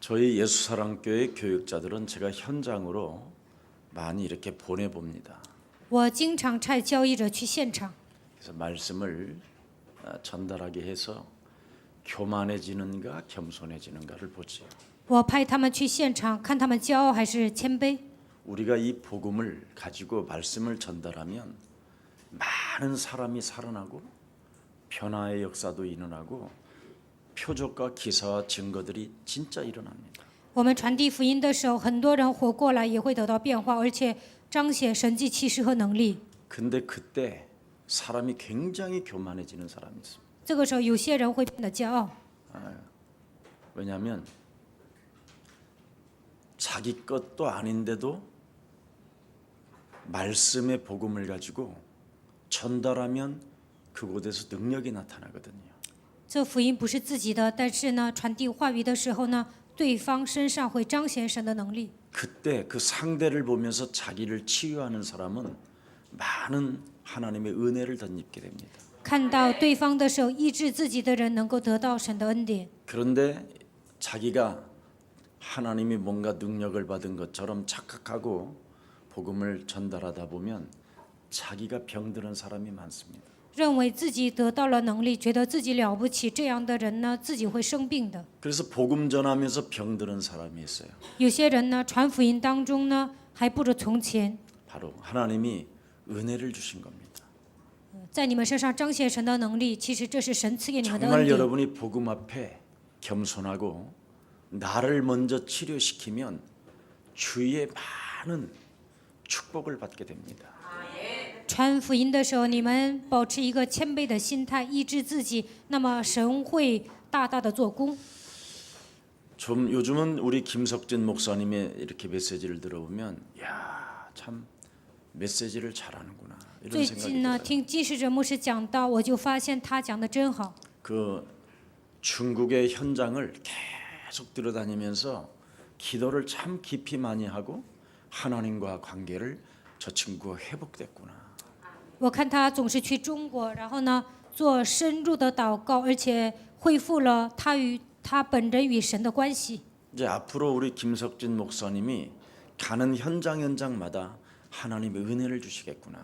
저희 예수사랑교회 교육자들은 제가 현장으로 많이 이렇게 보내봅니다. 我经常差交易者去现场， 그래서 말씀을 전달하게 해서 교만해지는가 겸손해지는가를 보지요. 我派他们去现场，看他们骄傲还是谦卑。 우리가 이 복음을 가지고 말씀을 전달하면 많은 사람이 살아나고 변화의 역사도 일어나고 표적과 기사와 증거들이 진짜 일어납니다. 我们传递福音的时候，很多人活过来，也会得到变化，而且彰显神迹奇事和能力。 근데 그때 사람이 굉장히 교만해지는 사람이 있습니다. 这个时候，有些人会变得骄傲， 왜냐하면 자기 것도 아닌데도 말씀의 복음을 가지고 전달하면 그곳에서 능력이 나타나거든요. 这福音不是自己的，但是呢，传递话语的时候呢，对方身上会彰显神的能力。 그때 그 상대를 보면서 자기를 치유하는 사람은 많은 하나님의 은혜를 덧입게 됩니다. 看到对方的时候，医治自己的人能够得到神的恩典。 그런데 자기가 하나님이 뭔가 능력을 받은 것처럼 착각하고 복음을 전달하다 보면 자기가 병드는 사람이 많습니다. 认为自己得到了能力，觉得自己了不起，这样的人呢，自己会生病的。 그래서 복음 전하면서 병드는 사람이 있어요. 有些人呢，传福音当中呢，还不如从前， 바로 하나님이 은혜를 주신 겁니다. 在你们身上彰显神的能力。其实这是神赐给你们的恩 정말 典。 여러분이 복음 앞에 겸손하고 나를 먼저 치료시키면 주위에 많은 축복을 받게 됩니다. 传福音的时候，你们保持一个谦卑的心态，医治自己，那么神会大大的做工。 좀 요즘은 우리 김석진 목사님의 이렇게 메시지를 들어보면 야, 참 메시지를 잘하는구나 이런 最 생각이 近呢， 들어요. 听金使者牧师讲到，我就发现他讲的真好。 그 중국의 현장을 계속 들여다니면서 기도를 참 깊이 많이 하고 하나님과 관계를 저 친구가 회복됐구나. 我看他总是去中国，然后呢做深入的祷告，而且恢复了他与他本人与神的关系。 이제 앞으로 우리 김석진 목사님이 가는 현장마다 하나님의 은혜를 주시겠구나.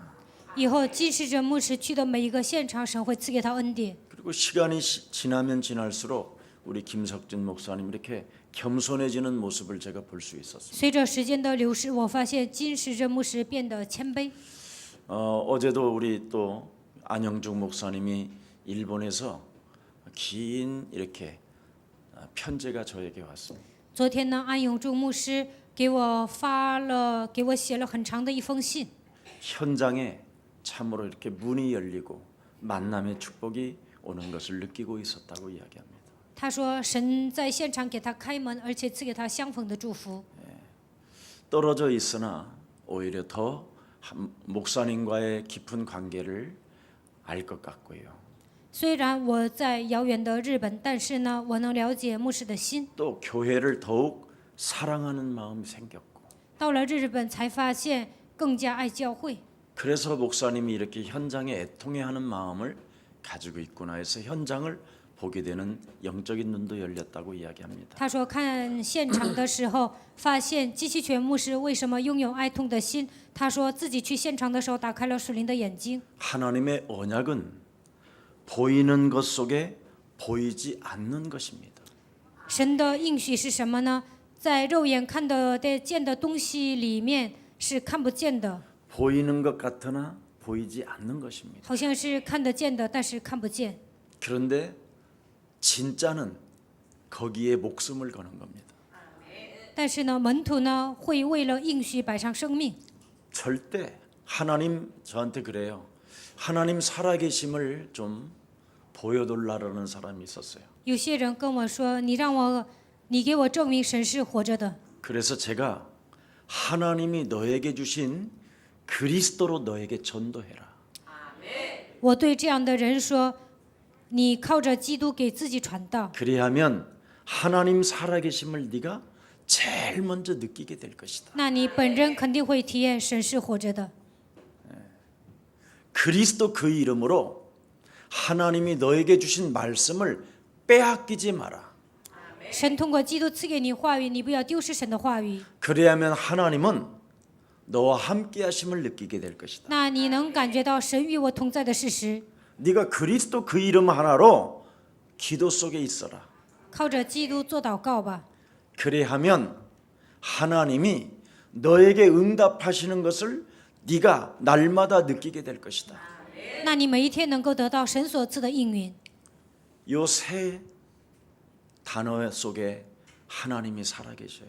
以后金使者牧师去的每一个现场，神会赐给他恩典。 그리고 시간이 지나면 지날수록 우리 김석진 목사님 이렇게 겸손해지는 모습을 제가 볼 수 있었습니다. 随着时间的流逝，我发现金使者牧师变得谦卑。 어제도 우리 또 안영중 목사님이 일본에서 긴 이렇게 편지가 저에게 왔습니다. 昨天呢，安永柱牧师给我写了很长的一封信。 현장에 참으로 이렇게 문이 열리고 만남의 축복이 오는 것을 느끼고 있었다고 이야기합니다. 他说，神在现场给他开门，而且赐给他相逢的祝福。 떨어져 있으나 오히려 더 목사님과의 깊은 관계를 알 것 같고요. 虽然我在遥远的日本，但是呢，我能了解牧师的心。 또 교회를 더욱 사랑하는 마음이 생겼고 到了日本才发现更加爱教会， 그래서 목사님이 이렇게 현장에 애통해하는 마음을 가지고 있구나 해서 현장을 보게 되는 영적인 눈도 열렸다고 이야기합니다. 他说看现场的时候，发现基希全牧师为什么拥有哀痛的心。他说自己去现场的时候，打开了属灵的眼睛。 하나님의 언약은 보이는 것 속에 보이지 않는 것입니다. 神的应许是什么呢？在肉眼看得见的东西里面是看不见的， 보이는 것 같으나 보이지 않는 것입니다. 好像是看得见的，但是看不见。 그런데 진짜는 거기에 목숨을 거는 겁니다. 但是呢，门徒呢会为了应许摆上生命。 절대 하나님 저한테 그래요. 하나님 살아계심을 좀 보여달라는 사람이 있었어요. 有些人跟我说：“你给我证明神是活着的。” 그래서 제가 하나님이 너에게 주신 그리스도로 너에게 전도해라. 我对这样的人说：“你靠着基督给自己传道， 그리하면 하나님 살아계심을 네가 제일 먼저 느끼게 될 것이다. 那你本人肯定会体验神是活着的。 그리스도 그 이름으로 하나님이 너에게 주신 말씀을 빼앗기지 마라. 神通过基督赐给你话语，你不要丢失神的话语。 그래야만 하나님은 너와 함께 하심을 느끼게 될 것이다. 那你能感觉到神与我同在的事实。 네가 그리스도 그 이름 하나로 기도 속에 있어라. 靠着基督做祷告吧， 그래하면 하나님이 너에게 응답하시는 것을 네가 날마다 느끼게 될 것이다. 那你每一天能够得到神所赐的应允。 요 세 단어 속에 하나님이 살아계셔요.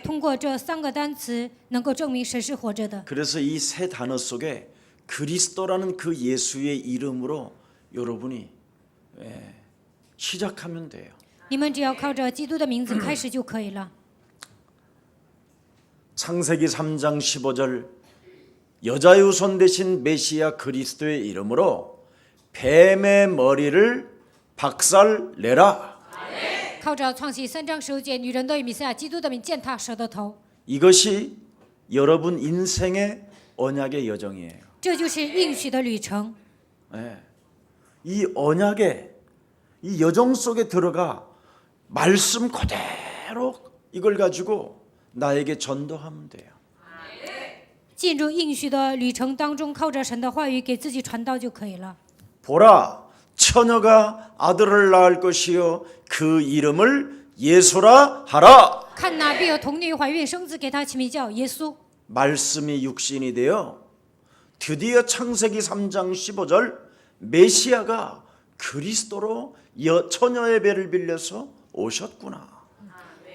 通过这3个单词，能够证明神是活着的。 그래서 이 세 단어 속에 그리스도라는 그 예수의 이름으로 여러분이 시작하면 돼요. 你们只要靠着基督的名字开始就可以了。 창세기 3장 15절 여자의 손 대신 메시아 그리스도의 이름으로 뱀의 머리를 박살내라. 靠着创世3章15节，女人都以弥赛亚基督的名践踏蛇的头， 이것이 여러분 인생의 언약의 여정이에요. 这就是应许的旅程。 이 언약의 이 여정 속에 들어가 말씀 그대로 이걸 가지고 나에게 전도하면 돼요. 进入应许的旅程当中，靠着神的话语给自己传道就可以了。 보라, 처녀가 아들을 낳을 것이요 그 이름을 예수라 하라. 看哪，必有童女怀孕生子，给他起名叫耶稣。 말씀이 육신이 되어 드디어 창세기 3장 15절 메시아가 그리스도로 처녀의 배를 빌려서 오셨구나.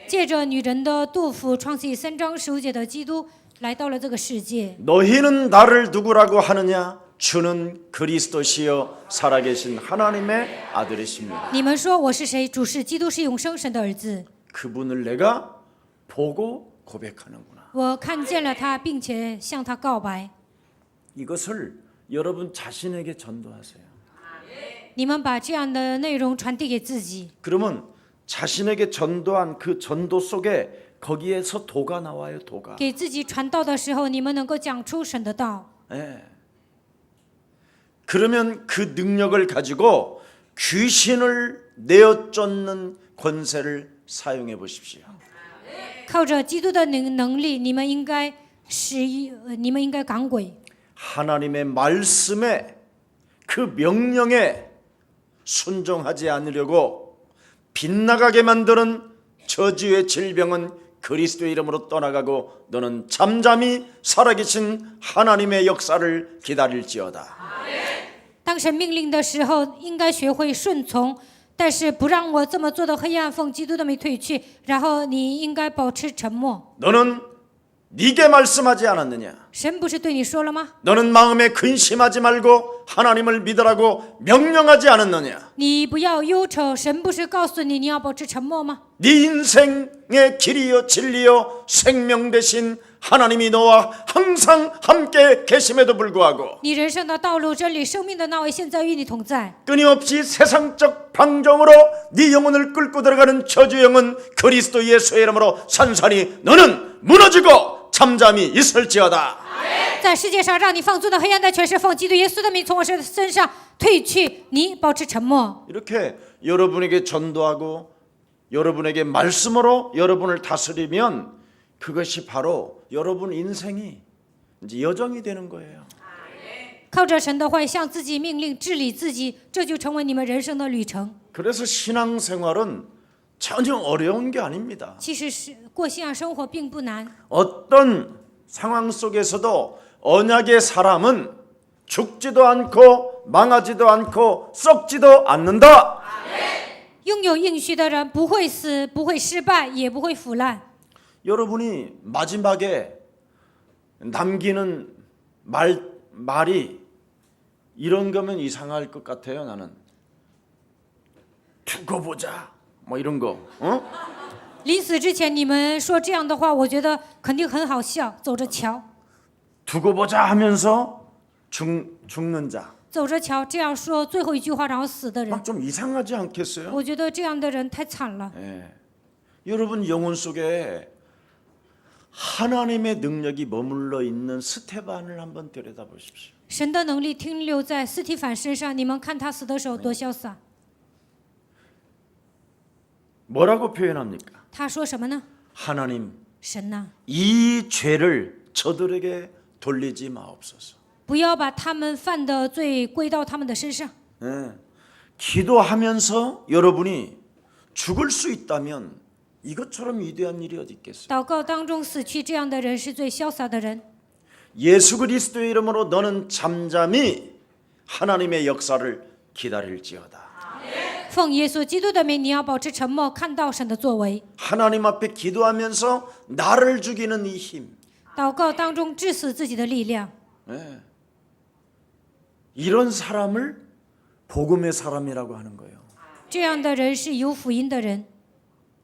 借着女人的肚腹，创世3章15节的基督来到了这个世界。 너희는 나를 누구라고 하느냐? 주는 그리스도시요 살아계신 하나님의 아들이십니다. 你们说我是谁？主是基督，是永生神的儿子。 그분을 내가 보고 고백하는구나. 我看见了他，并且向他告白。 이것을 여러분 자신에게 전도하세요. 你们把这样的内容传递给自己， 그러면 자신에게 전도한 그 전도 속에 거기에서 도가 나와요. 도가. 给自己传道的时候，你们能够讲出神的道。 그러면 그 능력을 가지고 귀신을 내어 쫓는 권세를 사용해 보십시오. 靠着基督的能力，你们应该赶鬼。 하나님의 말씀에 그 명령에 순종하지 않으려고 빗나가게 만드는 저주의 질병은 그리스도의 이름으로 떠나가고 너는 잠잠히 살아계신 하나님의 역사를 기다릴지어다. 当神命令的时候，应该学会顺从，但是不让我这么做的黑暗奉基督的名退去。然后你应该保持沉默。 너는 네게 말씀하지 않았느냐? 神不是对你说了吗？ 너는 마음에 근심하지 말고 하나님을 믿으라고 명령하지 않았느냐? 你不要忧愁，神不是告诉你你要保持沉默吗？ 네 인생의 길이요 진리요 생명 되신 하나님이 너와 항상 함께 계심에도 불구하고 你人生的道路、真理、生命的那位现在与你同在。 끊임없이 세상적 방종으로 네 영혼을 끌고 들어가는 저주 영은 그리스도 예수의 이름으로 산산이 너는 무너지고 잠잠히 있을지어다. 在世界上让你放纵的黑暗的权势，奉基督耶稣的名从我身上退去，你保持沉默。 이렇게 여러분에게 전도하고 여러분에게 말씀으로 여러분을 다스리면 그것이 바로 여러분 인생이 이제 여정이 되는 거예요. 靠着神的话语向自己命令治理自己，这就成为你们人生的旅程。 그래서 신앙생활은 전혀 어려운 게 아닙니다. 其实是过信仰生活并不难， 어떤 상황 속에서도 언약의 사람은 죽지도 않고 망하지도 않고 썩지도 않는다. 拥有应许的人不会死，不会失败，也不会腐烂。 여러분이 마지막에 남기는 말이 이런 거면 이상할 것 같아요. 나는 두고 보자 뭐 이런 거. 临死之前你们说这样的话，我觉得肯定很好笑。走着瞧， 두고 보자 하면서 죽는 자. 走着瞧，这样说最后一句话然后死的人， 막 좀 이상하지 않겠어요? 我觉得这样的人太惨了。 여러분 영혼 속에 하나님의 능력이 머물러 있는 스테반을 한번 들여다보십시오. 神的能力停留在斯提凡身上，你们看他死的时候多潇洒。 뭐라고 표현합니까? 他说什么呢？ 하나님, 神呐， 이 죄를 저들에게 돌리지 마옵소서. 不要把他们犯的罪归到他们的身上。 예. 기도하면서 여러분이 죽을 수 있다면 이것처럼 위대한 일이 어디 있겠어요? 祷告当中死去这样的人是最潇洒的人。 예수 그리스도의 이름으로 너는 잠잠히 하나님의 역사를 기다릴지어다. 奉耶稣基督的名，你要保持沉默，看到神的作为。 하나님 앞에 기도하면서 나를 죽이는 이 힘, 祷告当中致死自己的力量， 예. 이런 사람을 복음의 사람이라고 하는 거예요. 这样的人是有福音的人。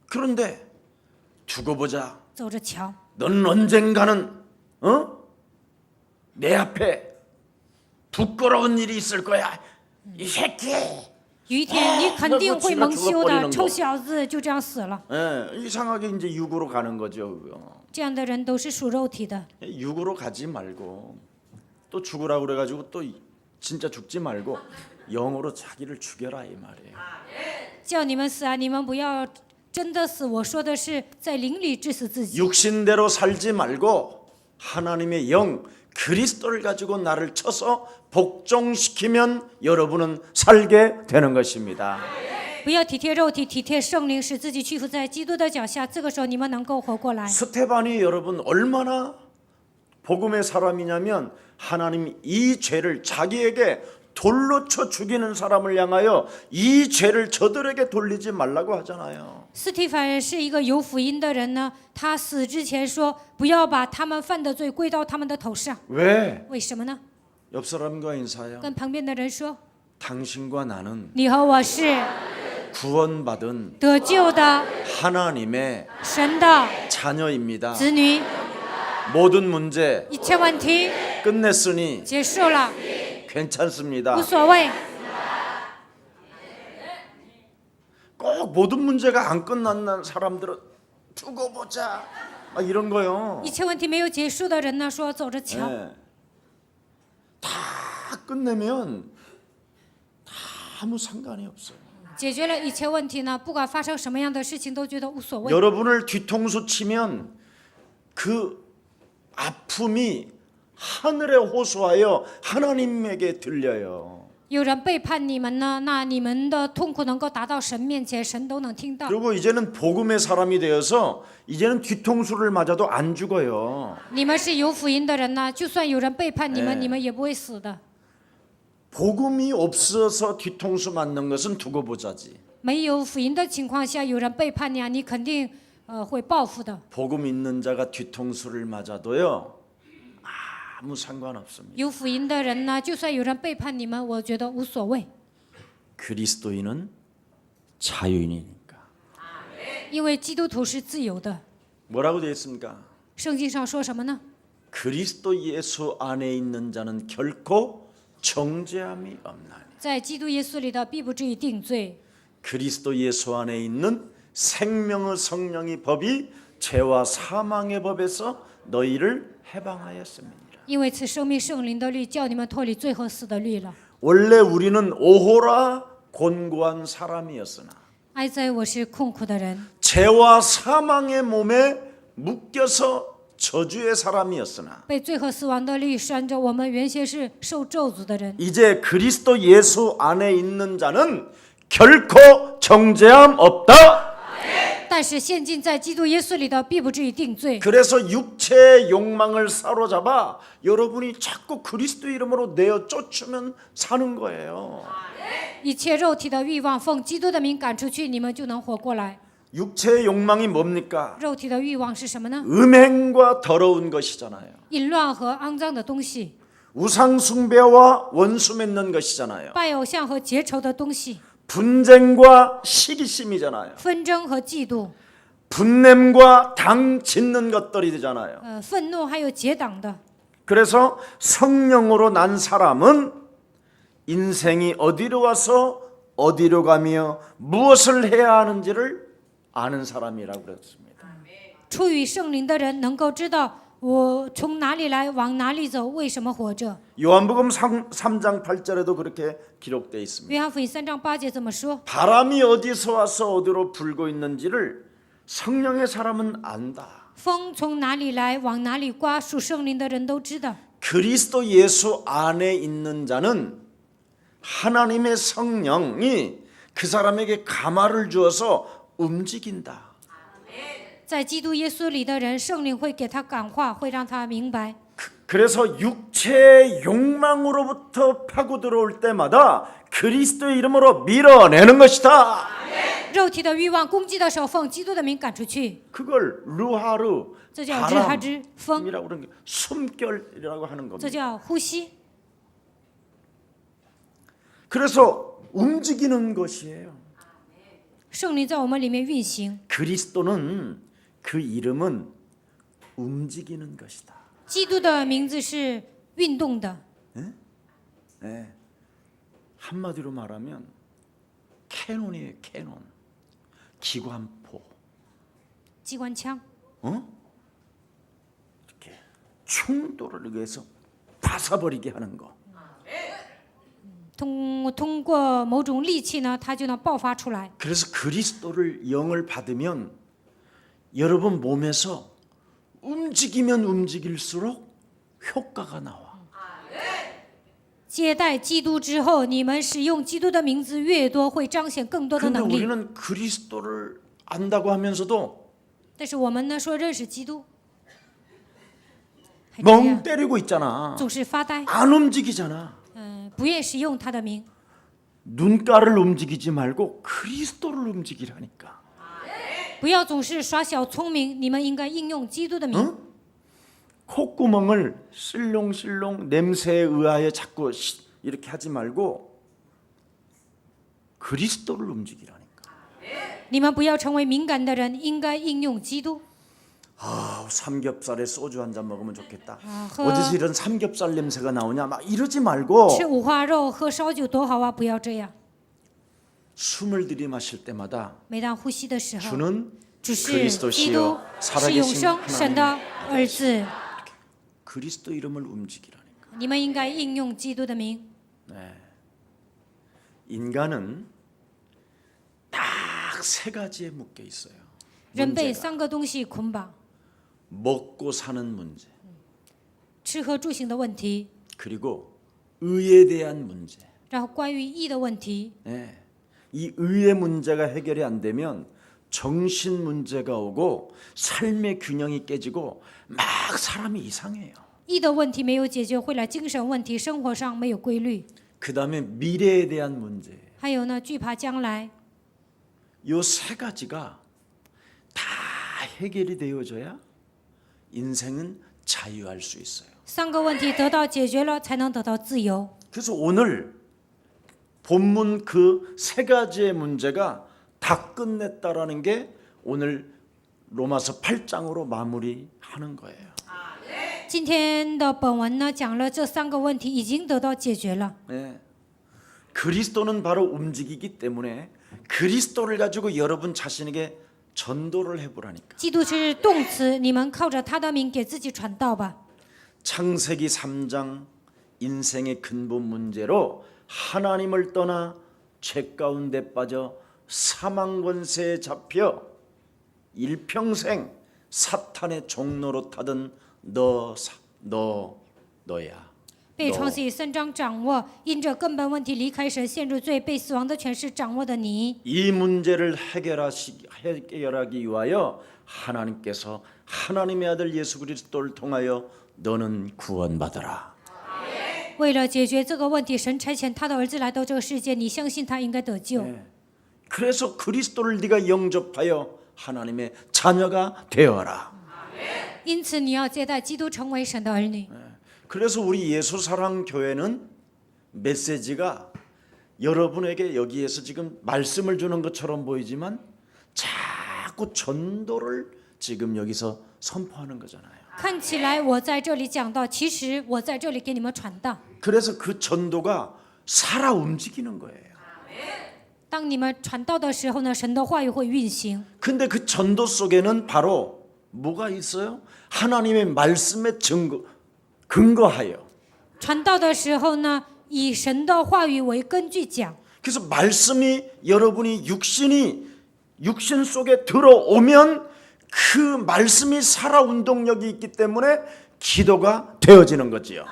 그런데 두고 보자. 走着瞧， 너는 언젠가는 내 앞에 부끄러운 일이 있을 거야. 이 새끼. 有一天你肯定会蒙羞的，那个臭小子就这样死了。 예, 이상하게 이제 육으로 가는 거죠. 그거. 这样的人都是属肉体的， 육으로 가지 말고 또 죽으라고 그래가지고 또 진짜 죽지 말고 영으로 자기를 죽여라 이 말이에요. 叫你们死啊！你们不要真的死，我说的是在灵里致死自己。 육신대로 살지 말고 하나님의 영 그리스도를 가지고 나를 쳐서 복종시키면 여러분은 살게 되는 것입니다. 不要体贴肉体，体贴圣灵，使自己屈服在基督的脚下。这个时候你们能够活过来。 스테반이 여러분 얼마나 복음의 사람이냐면 하나님 이 죄를 자기에게 돌로 쳐 죽이는 사람을 향하여 이 죄를 저들에게 돌리지 말라고 하잖아요. 斯提凡是一个有福音的人呢，他死之前说不要把他们犯的罪归到他们的头上。 왜? 为什么呢？ 옆 사람과 인사해요. 跟旁边的人说， 당신과 나는 你和我是 구원받은 得救的 하나님의 神的 자녀입니다. 子女， 모든 문제 一切问题 끝냈으니 结束了， 괜찮습니다. 无所谓。 꼭 모든 문제가 안 끝난 사람들은 두고 보자 이런 거요. 一切问题没有结束的人呢，说走着瞧。 네. 다 끝내면 다 아무 상관이 없어요. 解决了一切问题呢，不管发生什么样的事情都觉得无所谓。 여러분을 뒤통수 치면 그 아픔이 하늘에 호소하여 하나님에게 들려요. 有人背叛你们呢，那你们的痛苦能够达到神面前，神都能听到。 그리고 이제는 복음의 사람이 되어서 이제는 뒤통수를 맞아도 안 죽어요. 你们是有福音的人呢，就算有人背叛你们， 네 你们也不会死的。 복음이 없어서 뒤통수 맞는 것은 두고 보자지. 没有福音的情况下，有人背叛你啊，你肯定会报复的。 복음 있는 자가 뒤통수를 맞아도요 아무 상관없습니다. 有福音的人呢，就算有人背叛你们，我觉得无所谓， 그리스도인은 자유인이니까. 因为基督徒是自由的。 뭐라고 되어 있습니까? 圣经上说什么呢？ 그리스도 예수 안에 있는 자는 결코 정죄함이 없나니. 在基督耶稣里的，必不至于定罪。 그리스도 예수 안에 있는 생명의 성령의 법이 죄와 사망의 법에서 너희를 해방하였습니다. 因为此生命圣灵的律，叫你们脱离罪和死的律了。 원래 우리는 오호라 곤고한 사람이었으나 哀哉，我是困苦的人， 죄와 사망의 몸에 묶여서 저주의 사람이었으나 被罪和死亡的律拴着。我们原先是受咒诅的人， 이제 그리스도 예수 안에 있는 자는 결코 정죄함 없다. 但是现今在基督耶稣里的，必不至于定罪。 그래서 육체의 욕망을 사로잡아 여러분이 자꾸 그리스도 이름으로 내어 쫓으면 사는 거예요. 一切肉体的欲望，奉基督的名赶出去，你们就能活过来。 육체의 욕망이 뭡니까? 肉体的欲望是什么呢？ 음행과 더러운 것이잖아요. 淫乱和肮脏的东西， 우상 숭배와 원수 맺는 것이잖아요. 拜偶像和结仇的东西， 분쟁과 시기심이잖아요. 纷争和嫉妒， 분냄과 당 짓는 것들이 되잖아요. 愤怒还有结党的。 그래서 성령으로 난 사람은 인생이 어디로 와서 어디로 가며 무엇을 해야 하는지를 아는 사람이라고 그랬습니다. 出于圣灵的人能够知道我从哪里来，往哪里走，为什么活着？ 요한복음 3장 8절에도 그렇게 기록되어 있습니다. 约翰福音3章8节这么说： 바람이 어디서 와서 어디로 불고 있는지를 성령의 사람은 안다. 风从哪里来，往哪里刮，属圣灵的人都知道。 그리스도 예수 안에 있는 자는 하나님의 성령이 그 사람에게 가마를 주어서 움직인다. 在基督耶稣里的人，圣灵会给他感化，会让他明白。 그래서 육체의 욕망으로부터 파고 들어올 때마다 그리스도의 이름으로 밀어내는 것이다. 肉体的欲望攻击的时候，奉基督的名赶出去， 그걸 루하르 这叫日哈之风， 바람이라고 그러는 게 숨결이라고 하는 这 겁니다. 叫呼吸。 그래서 움직이는 것이에요. 圣灵在我们里面运行， 그리스도는 그 이름은 움직이는 것이다. 基督的名字是运动的。 네. 한마디로 말하면 캐논이에요. 캐논. 기관포. 机关枪， 이렇게 충돌을 위해서 파사버리게 하는 거. 通过某种利器呢，它就能爆发出来。 그래서 그리스도를 영을 받으면 여러분 몸에서 움직이면 움직일수록 효과가 나와. 接待基督之后，你们使用基督的名字越多，会彰显更多的 근데 能力。 우리는 그리스도를 안다고 하면서도 但是我们呢，说认识基督，还这 멍 样 때리고 있잖아. 总是发呆， 안 움직이잖아. 不愿使用他的名。 눈가를 움직이지 말고 그리스도를 움직이라니까. 不要总是耍小聪明，你们应该应用基督的名。 콧구멍을 실롱실롱 냄새에 의하여 자꾸 이렇게 하지 말고 그리스도를 움직이라니까. 你们不要成为敏感的人，应该应用基督。 아, 삼겹살에 소주 한 잔 먹으면 좋겠다. 그- 어디서 이런 삼겹살 냄새가 나오냐 막 이러지 말고 吃五花肉，喝烧酒多好啊！不要这样。 숨을 들이마실 때마다 每当呼吸的时候， 주는 主是 그리스도 基督 시여 ，是永 살아계신 生神 하나님. 的儿子。 그리스도 이름을 움직이라니까. 你们应该应用基督的名。 인간은 딱 세 가지에 묶여 있어요. 人被 문제가. 3个东西捆绑： 먹고 사는 문제, 吃喝住行的问题， 그리고 의에 대한 문제. 然后关于义的问题。 네. 이 의의 문제가 해결이 안 되면 정신 문제가 오고 삶의 균형이 깨지고 막 사람이 이상해요. 义的问题没有解决，会来精神问题，生活上没有规律。 그다음에 미래에 대한 문제. 还有呢，惧怕将来。 요 세 가지가 다 해결이 되어져야 인생은 자유할 수 있어요. 3个问题得到解决了，才能得到自由。 그래서 오늘 본문 그 세 가지의 문제가 다 끝냈다라는 게 오늘 로마서 8장으로 마무리하는 거예요. 今天的本文呢，讲了这3个问题已经得到解决了。 네. 그리스도는 바로 움직이기 때문에 그리스도를 가지고 여러분 자신에게 전도를 해보라니까. 基督是动词，你们靠着他的名给自己传道吧。 창세기 3장 인생의 근본 문제로 하나님을 떠나 죄 가운데 빠져 사망 권세에 잡혀 일평생 사탄의 종로로 타던 너야. 被创世记3章掌握，因着根本问题离开神，陷入罪，被死亡的权势掌握的你， 이 문제를 해결하기 위하여 하나님께서 하나님의 아들 예수 그리스도를 통하여 너는 구원받아라. 为了解决这个问题，神差遣他的儿子来到这个世界，你相信他应该得救。 그래서 그리스도를 네가 영접하여 하나님의 자녀가 되어라. 因此，你要接待基督，成为神的儿女。 그래서 우리 예수사랑 교회는 메시지가 여러분에게 여기에서 지금 말씀을 주는 것처럼 보이지만 자꾸 전도를 지금 여기서 선포하는 거잖아요. 看起来我在这里讲道，其实我在这里给你们传道。 그래서 그 전도가 살아 움직이는 거예요. 当你们传道的时候呢，神的话语会运行。 근데 그 전도 속에는 바로 뭐가 있어요? 하나님의 말씀에 근거하여. 传道的时候呢，以神的话语为根据讲。 그래서 말씀이 여러분이 육신 속에 들어오면 그 말씀이 살아 운동력이 있기 때문에 기도가 되어지는 거지요.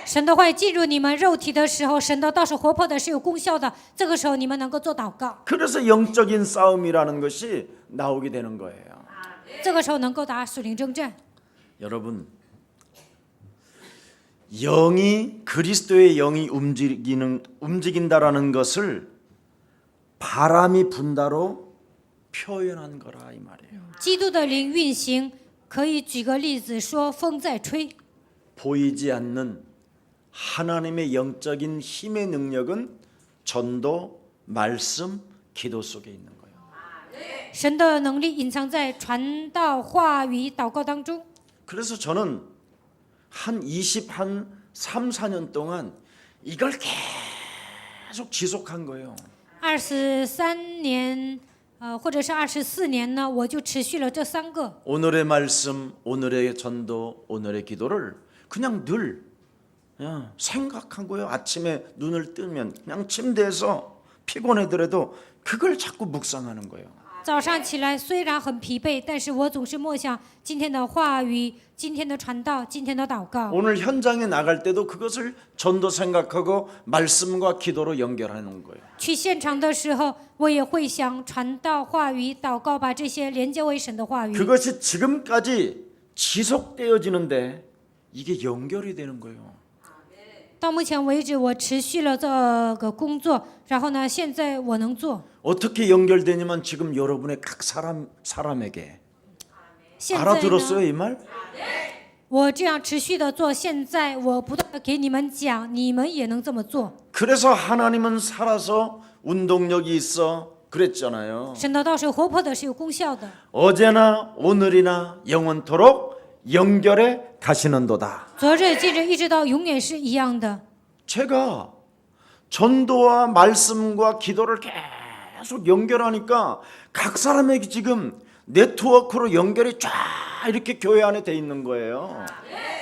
神的话语进入你们肉体的时候，神的道是活泼的，是有功效的。这个时候你们能够做祷告， 그래서 영적인 싸움이라는 것이 나오게 되는 거예요. 这个时候能够打属灵征战。 여러분, 영이 그리스도의 영이 움직인다라는 것을 바람이 분다로 표현한 거라 이 말이에요. 基督的灵运行，可以举个例子说，风在吹， 보이지 않는 하나님의 영적인 힘의 능력은 전도, 말씀, 기도 속에 있는 거예요. 神的能力隐藏在传道、话语、祷告当中。 그래서 저는 한 3, 4년 동안 이걸 계속 지속한 거예요. 23年，或者是24年呢，我就持续了这3个。 오늘의 말씀, 오늘의 전도, 오늘의 기도를 그냥 늘 그냥 생각하고요. 아침에 눈을 뜨면 그냥 침대에서 피곤해더라도 그걸 자꾸 묵상하는 거예요. 早上起来虽然很疲惫，但是我总是默想今天的话语、今天的传道、今天的祷告。 오늘 현장에 나갈 때도 그것을 전도 생각하고 말씀과 기도로 연결하는 거예요. 去现场的时候，我也会想传道、话语、祷告，把这些连接为神的话语。 그것이 지금까지 지속되어지는데 이게 연결이 되는 거예요. 到目前为止，我持续了这个工作，然后呢，现在我能做。 어떻게 연결되냐면 지금 여러분의 각 사람에게 现在 알아들었어요 呢， 이 말? 我这样持续的做，现在我不断的给你们讲，你们也能这么做。 그래서 하나님은 살아서 운동력이 있어 그랬잖아요. 神的道是活泼的，是有功效的。 어제나 오늘이나 영원토록 연결해 가시는도다. 昨日、今日，一直到永远是一样的。 제가 전도와 말씀과 기도를 계속 연결하니까 각 사람에게 지금 네트워크로 연결이 쫙 이렇게 교회 안에 돼 있는 거예요.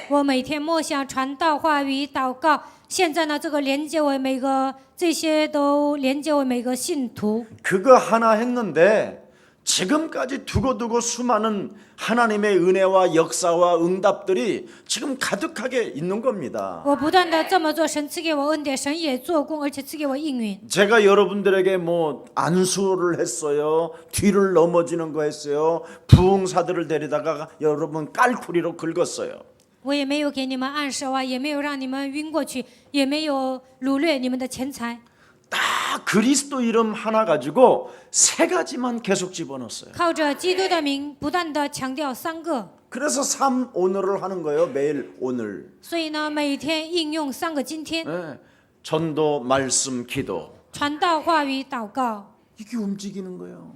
我每天默想传道、话语、祷告，现在呢，这个连接为每个，这些都连接为每个信徒。 그거 하나 했는데 지금까지 두고두고 수많은 하나님의 은혜와 역사와 응답들이 지금 가득하게 있는 겁니다. 我不断的这么做，神赐给我恩典，神也做工，而且赐给我应允。 제가 여러분들에게 뭐 안수를 했어요. 뒤를 넘어지는 거 했어요. 부흥사들을 데리다가 여러분 깔쿠리로 긁었어요. 我也没有给你们按手啊，也没有让你们晕过去，也没有掳掠你们的钱财。 딱 그리스도 이름 하나 가지고 3가지만 계속 집어넣었어요. 靠着基督的名，不断的强调3个。 그래서 3 오늘을 하는 거예요. 매일 오늘. 所以呢，每天应用3个今天， 네. 전도, 말씀, 기도. 传道、话语、祷告， 이게 움직이는 거예요.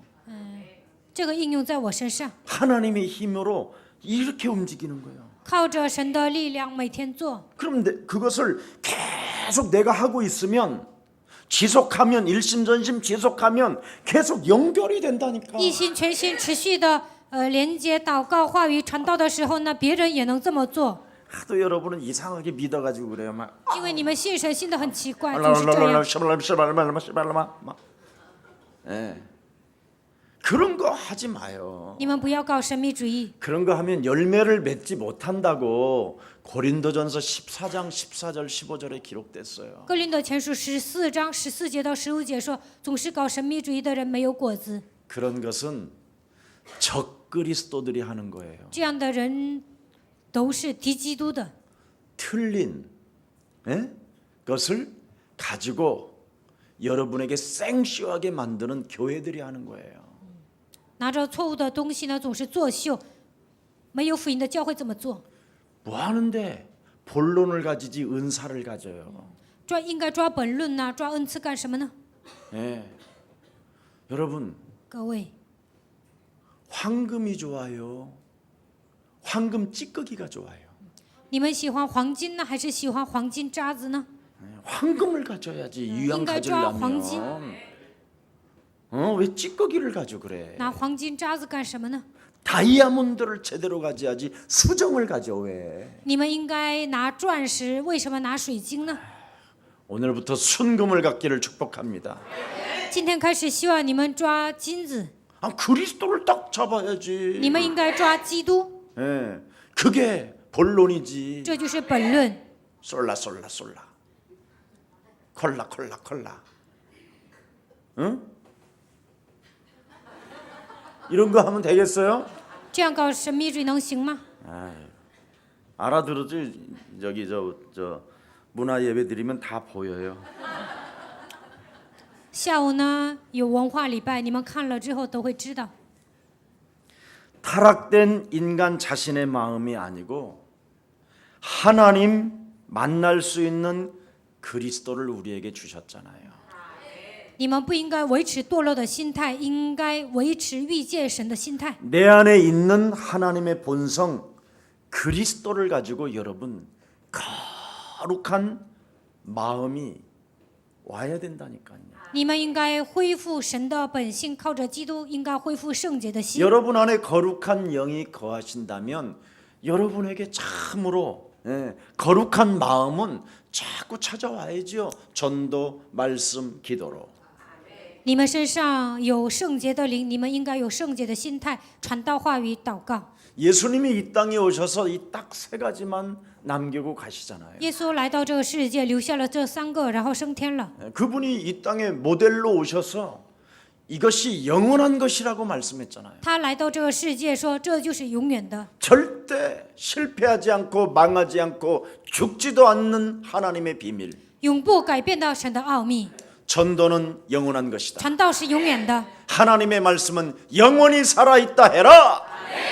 这个应用在我身上， 하나님의 힘으로 이렇게 움직이는 거예요. 靠着神的力量每天做。 그럼 그것을 계속 내가 하고 있으면 지속하면 일심전심 지속하면 계속 연결이 된다니까. 一心全心持续的连接祷告、话语、传道的时候呢，别人也能这么做。 하도 여러분은 이상하게 믿어가지고 그래요. 막 因为你们信神信得很奇怪，总是这样。 예. 그런 거 하지 마요. 你们不要搞神秘主义。 그런 거 하면 열매를 맺지 못한다고 고린도전서 14장 14절 15절에 기록됐어요. 哥林多前书14章14节到15节说，总是搞神秘主义的人没有果子， 그런 것은 적 그리스도들이 하는 거예요. 这样的人都是敌基督的。 틀린 것을 가지고 여러분에게 생쇼하게 만드는 교회들이 하는 거예요. 拿着错误的东西呢，总是作秀，没有福音的教会这么做。 뭐 하는데 본론을 가지지 은사를 가져요. 应该抓本论呐、抓恩赐干什么呢？ 예. 여러분 各位， 황금이 좋아요. 황금 찌꺼기가 좋아요. 你们喜欢黄金呢，还是喜欢黄金渣子呢？ 황금을 가져야지 유양 인간 좋아, 황진. 가지려면. 왜 찌꺼기를 가져 그래? 拿黄金渣子干什么呢？ 다이아몬드를 제대로 가져야지 수정을 가져왜? 你们应该拿钻石，为什么拿水晶呢？ 오늘부터 순금을 갖기를 축복합니다. 今天开始，希望你们抓金子， 그리스도를 딱 잡아야지. 你们应该抓基督， 예, 그게 본론이지. 这就是本论。 솔라 콜라. 응? 이런 거 하면 되겠어요? 这样搞神秘主义能行吗？ 알아들어지. 저기 저 문화 예배 드리면 다 보여요. 下午呢有文化礼拜，你们看了之后都会知道。 타락된 인간 자신의 마음이 아니고 하나님 만날 수 있는 그리스도를 우리에게 주셨잖아요. 你们不应该维持堕落的心态，应该维持遇见神的心态。 내 안에 있는 하나님의 본성 그리스도를 가지고 여러분 거룩한 마음이 와야 된다니까요. 你们应该恢复神的本性，靠着基督，应该恢复圣洁的心。 여러분 안에 거룩한 영이 거하신다면 여러분에게 참으로 거룩한 마음은 자꾸 찾아와야지요. 전도, 말씀, 기도로. 你们身上有圣洁的灵，你们应该有圣洁的心态，传道话语、祷告。 예수님이 이 땅에 오셔서 이 딱 세 가지만 남기고 가시잖아요. 耶稣来到这个世界，留下了这3个，然后升天了。 그분이 이 땅에 모델로 오셔서 이것이 영원한 것이라고 말씀했잖아요. 他来到这个世界，说这就是永远的， 절대 실패하지 않고 망하지 않고 죽지도 않는 하나님의 비밀. 永不改变的神的奥秘。 전도는 영원한 것이다. 传道是永远的， 하나님의 말씀은 영원히 살아있다 해라.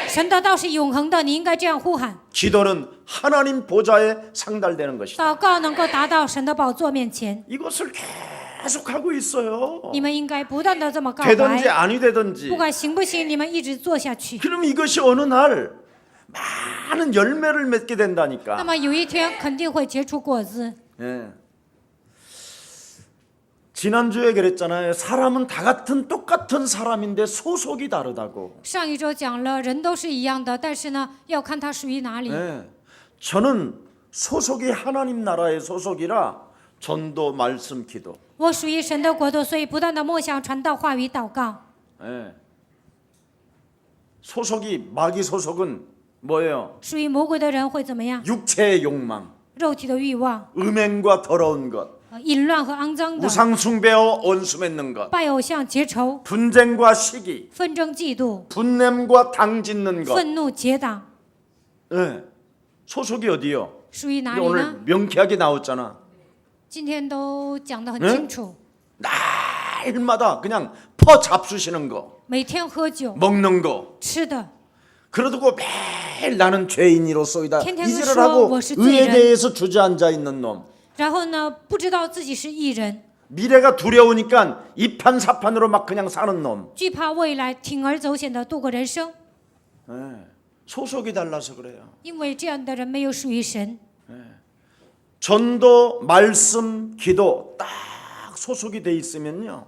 神的道是永恒的，你应该这样呼喊。 기도는 하나님 보좌에 상달되는 것이다. 祷告能够达到神的宝座面前， 이것을 계속하고 있어요. 你们应该不断的这么告 되든지 白， 아니 되든지. 不管行不行，你们一直做下去。 그럼 이것이 어느 날 많은 열매를 맺게 那 된다니까. 么有一天肯定会结出果子。 예. 지난주에 그랬잖아요. 사람은 다 같은 똑같은 사람인데 소속이 다르다고. 上一周讲了，人都是一样的，但是呢，要看他属于哪里。 예. 저는 소속이 하나님 나라의 소속이라 전도, 말씀, 기도. 我属于神的国度，所以不断的默想、传道、话语、祷告。 예. 소속이 마귀 소속은 뭐예요? 属于魔鬼的人会怎么样？ 육체의 욕망, 肉体的欲望、 음행과 더러운 것, 淫乱和肮脏的， 우상 숭배와 원수 맺는 것, 拜偶像、结仇、 분쟁과 시기, 纷争、嫉妒、 분냄과 당 짓는 것. 愤怒、结党， 예. 소속이 어디요? 属于哪 이게 里 오늘 呢？ 명쾌하게 나왔잖아. 今天都讲得很 응 清楚。 날마다 그냥 퍼 잡수시는 거, 每天喝酒、 먹는 거. 吃的， 그러고 매일 나는 죄인이로소이다. 텐텐은 이질을 써, 하고 무엇이 의에 죄인. 대해서 주저앉아 있는 놈. 然后呢，不知道自己是义人， 미래가 두려우니까 이판사판으로 막 그냥 사는 놈. 惧怕未来，铤而走险的度过人生。 예. 소속이 달라서 그래요. 因为这样的人没有属于神。 전도, 말씀, 기도 딱 소속이 돼 있으면요.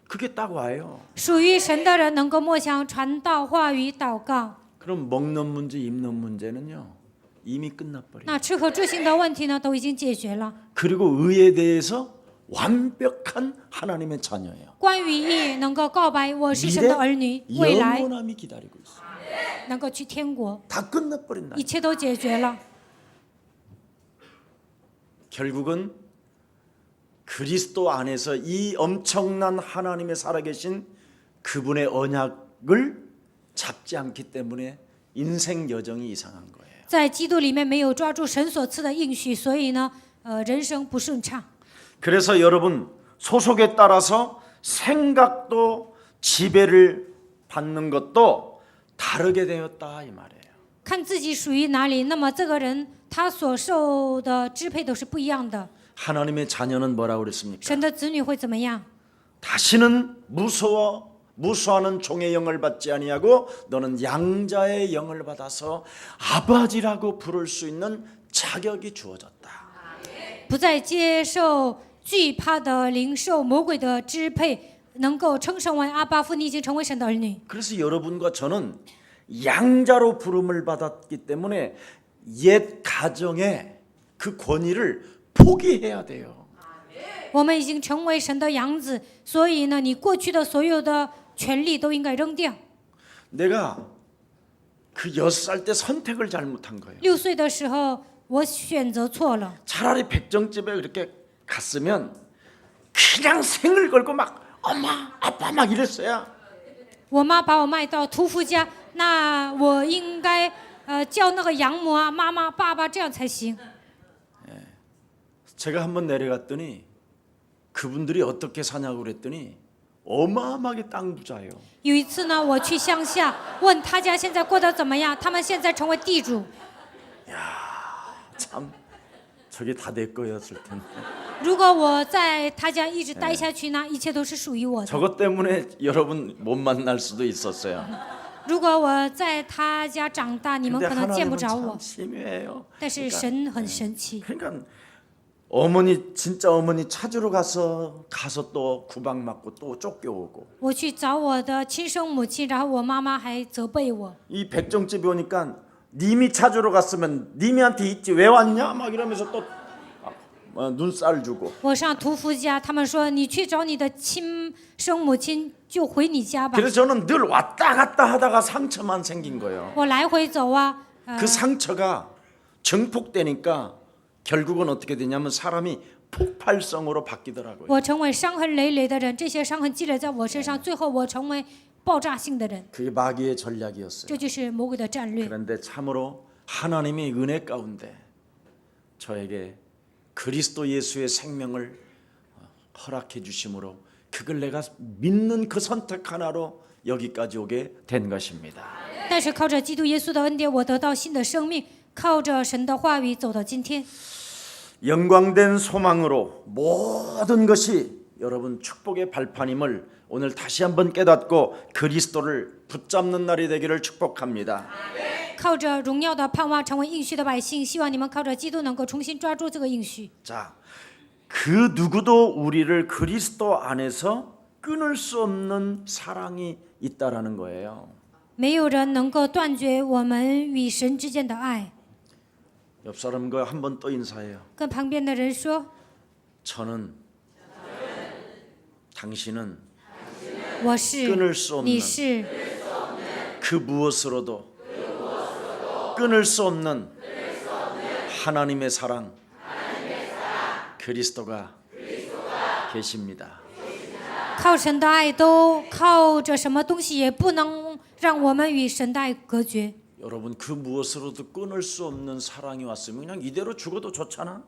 그게 딱 와요. 属于神的人能够默想、传道、话语、祷告。 그럼 먹는 문제, 입는 문제는요. 이미 끝나버려요. 那吃喝住行的问题呢，都已经解决了。 그리고 의에 대해서 완벽한 하나님의 자녀예요. 关于义，能够告白我是神的儿女，未来 영원함이 기다리고 있어요. 能够去天国， 다 끝나버린다. 一切都解决了。 결국은 그리스도 안에서 이 엄청난 하나님의 살아계신 그분의 언약을 잡지 않기 때문에 인생 여정이 이상한 거예요. 在基督里面没有抓住神所赐的应许，所以呢，人生不顺畅。 그래서 여러분 소속에 따라서 생각도 지배를 받는 것도 다르게 되었다 이 말이에요. 看自己属于哪里，那么这个人他所受的支配都是不一样的。 하나님의 자녀는 뭐라고 그랬습니까? 神的子女会怎么样？ 다시는 무수하는 종의 영을 받지 아니하고 너는 양자의 영을 받아서 아버지라고 부를 수 있는 자격이 주어졌다. 不再接受惧怕的灵受魔鬼的支配，能够称神为阿爸父，你已经成为神的儿女。 그래서 여러분과 저는 양자로 부름을 받았기 때문에 옛 가정의 그 권위를 포기해야 돼요. 我们已经成为神的养子，所以呢，你过去的所有的权利都应该扔掉。 내가 그 6살 때 선택을 잘못한 거예요. 6岁的时候，我选择错了。 차라리 백정집에 그렇게 갔으면 그냥 생을 걸고 막 엄마 아빠 막 이랬어야 我妈把我卖到屠夫家，那我应该叫那个养母啊、妈妈、爸爸这样才行。 제가 한번 내려갔더니 그분들이 어떻게 사냐고 그랬더니 어마어마하게 땅 부자예요. 有一次呢，我去乡下问他家现在过得怎么样，他们现在成为地主。 참 저게 다 내 거였을 텐데. 如果我在他家一直待下去呢，一切都是属于我的。 저것 때문에 여러분 못 만날 수도 있었어요. 如果我在他家长大，你们 근데 可能见 하나님은 不着 참 我。 심해요. 但是神很神奇， 그러니까 어머니 진짜 어머니 찾으러 가서 또 구박 맞고 또 쫓겨오고 我去找我的亲生母亲，然后我妈妈还责备我。 이 백정집에 오니까 님이 찾으러 갔으면 님이한테 있지 왜 왔냐 막 이러면서 또 눈살 주고 我上屠夫家，他们说你去找你的亲生母亲，就回你家吧。 그래서 저는 늘 왔다 갔다 하다가 상처만 생긴 거예요. 我来回走啊， 그 상처가 증폭되니까 결국은 어떻게 되냐면 사람이 폭발성으로 바뀌더라고요. 我成为伤痕累累的人，这些伤痕积累在我身上，最后我成为爆炸性的人， 그게 마귀의 전략이었어요. 这就是魔鬼的战略。 그런데 참으로 하나님의 은혜 가운데 저에게 그리스도 예수의 생명을 허락해 주심으로 그걸 내가 믿는 그 선택 하나로 여기까지 오게 된 것입니다. 但是靠着基督耶稣的恩典，我得到新的生命，靠着神的话语走到今天。 영광된 소망으로 모든 것이 여러분 축복의 발판임을 오늘 다시 한번 깨닫고 그리스도를 붙잡는 날이 되기를 축복합니다. 靠着荣耀的盼望成为应许的百姓，希望你们靠着基督能够重新抓住这个应许。 자, 그 누구도 우리를 그리스도 안에서 끊을 수 없는 사랑이 있다라는 거예요. 没有人能够断绝我们与神之间的爱。 옆 사람과 한 번 또 인사해요. 跟旁边的人说， 저는 당신은 我是 끊을 수 ，你 없는 是， 그 무엇으로도 끊을 수 없는 하나님의 사랑 그리스도가 계십니다. 靠神的爱都靠着什么东西也不能让我们与神的爱隔绝。 여러분 그 무엇으로도 끊을 수 없는 사랑이 왔으면 그냥 이대로 죽어도 좋잖아.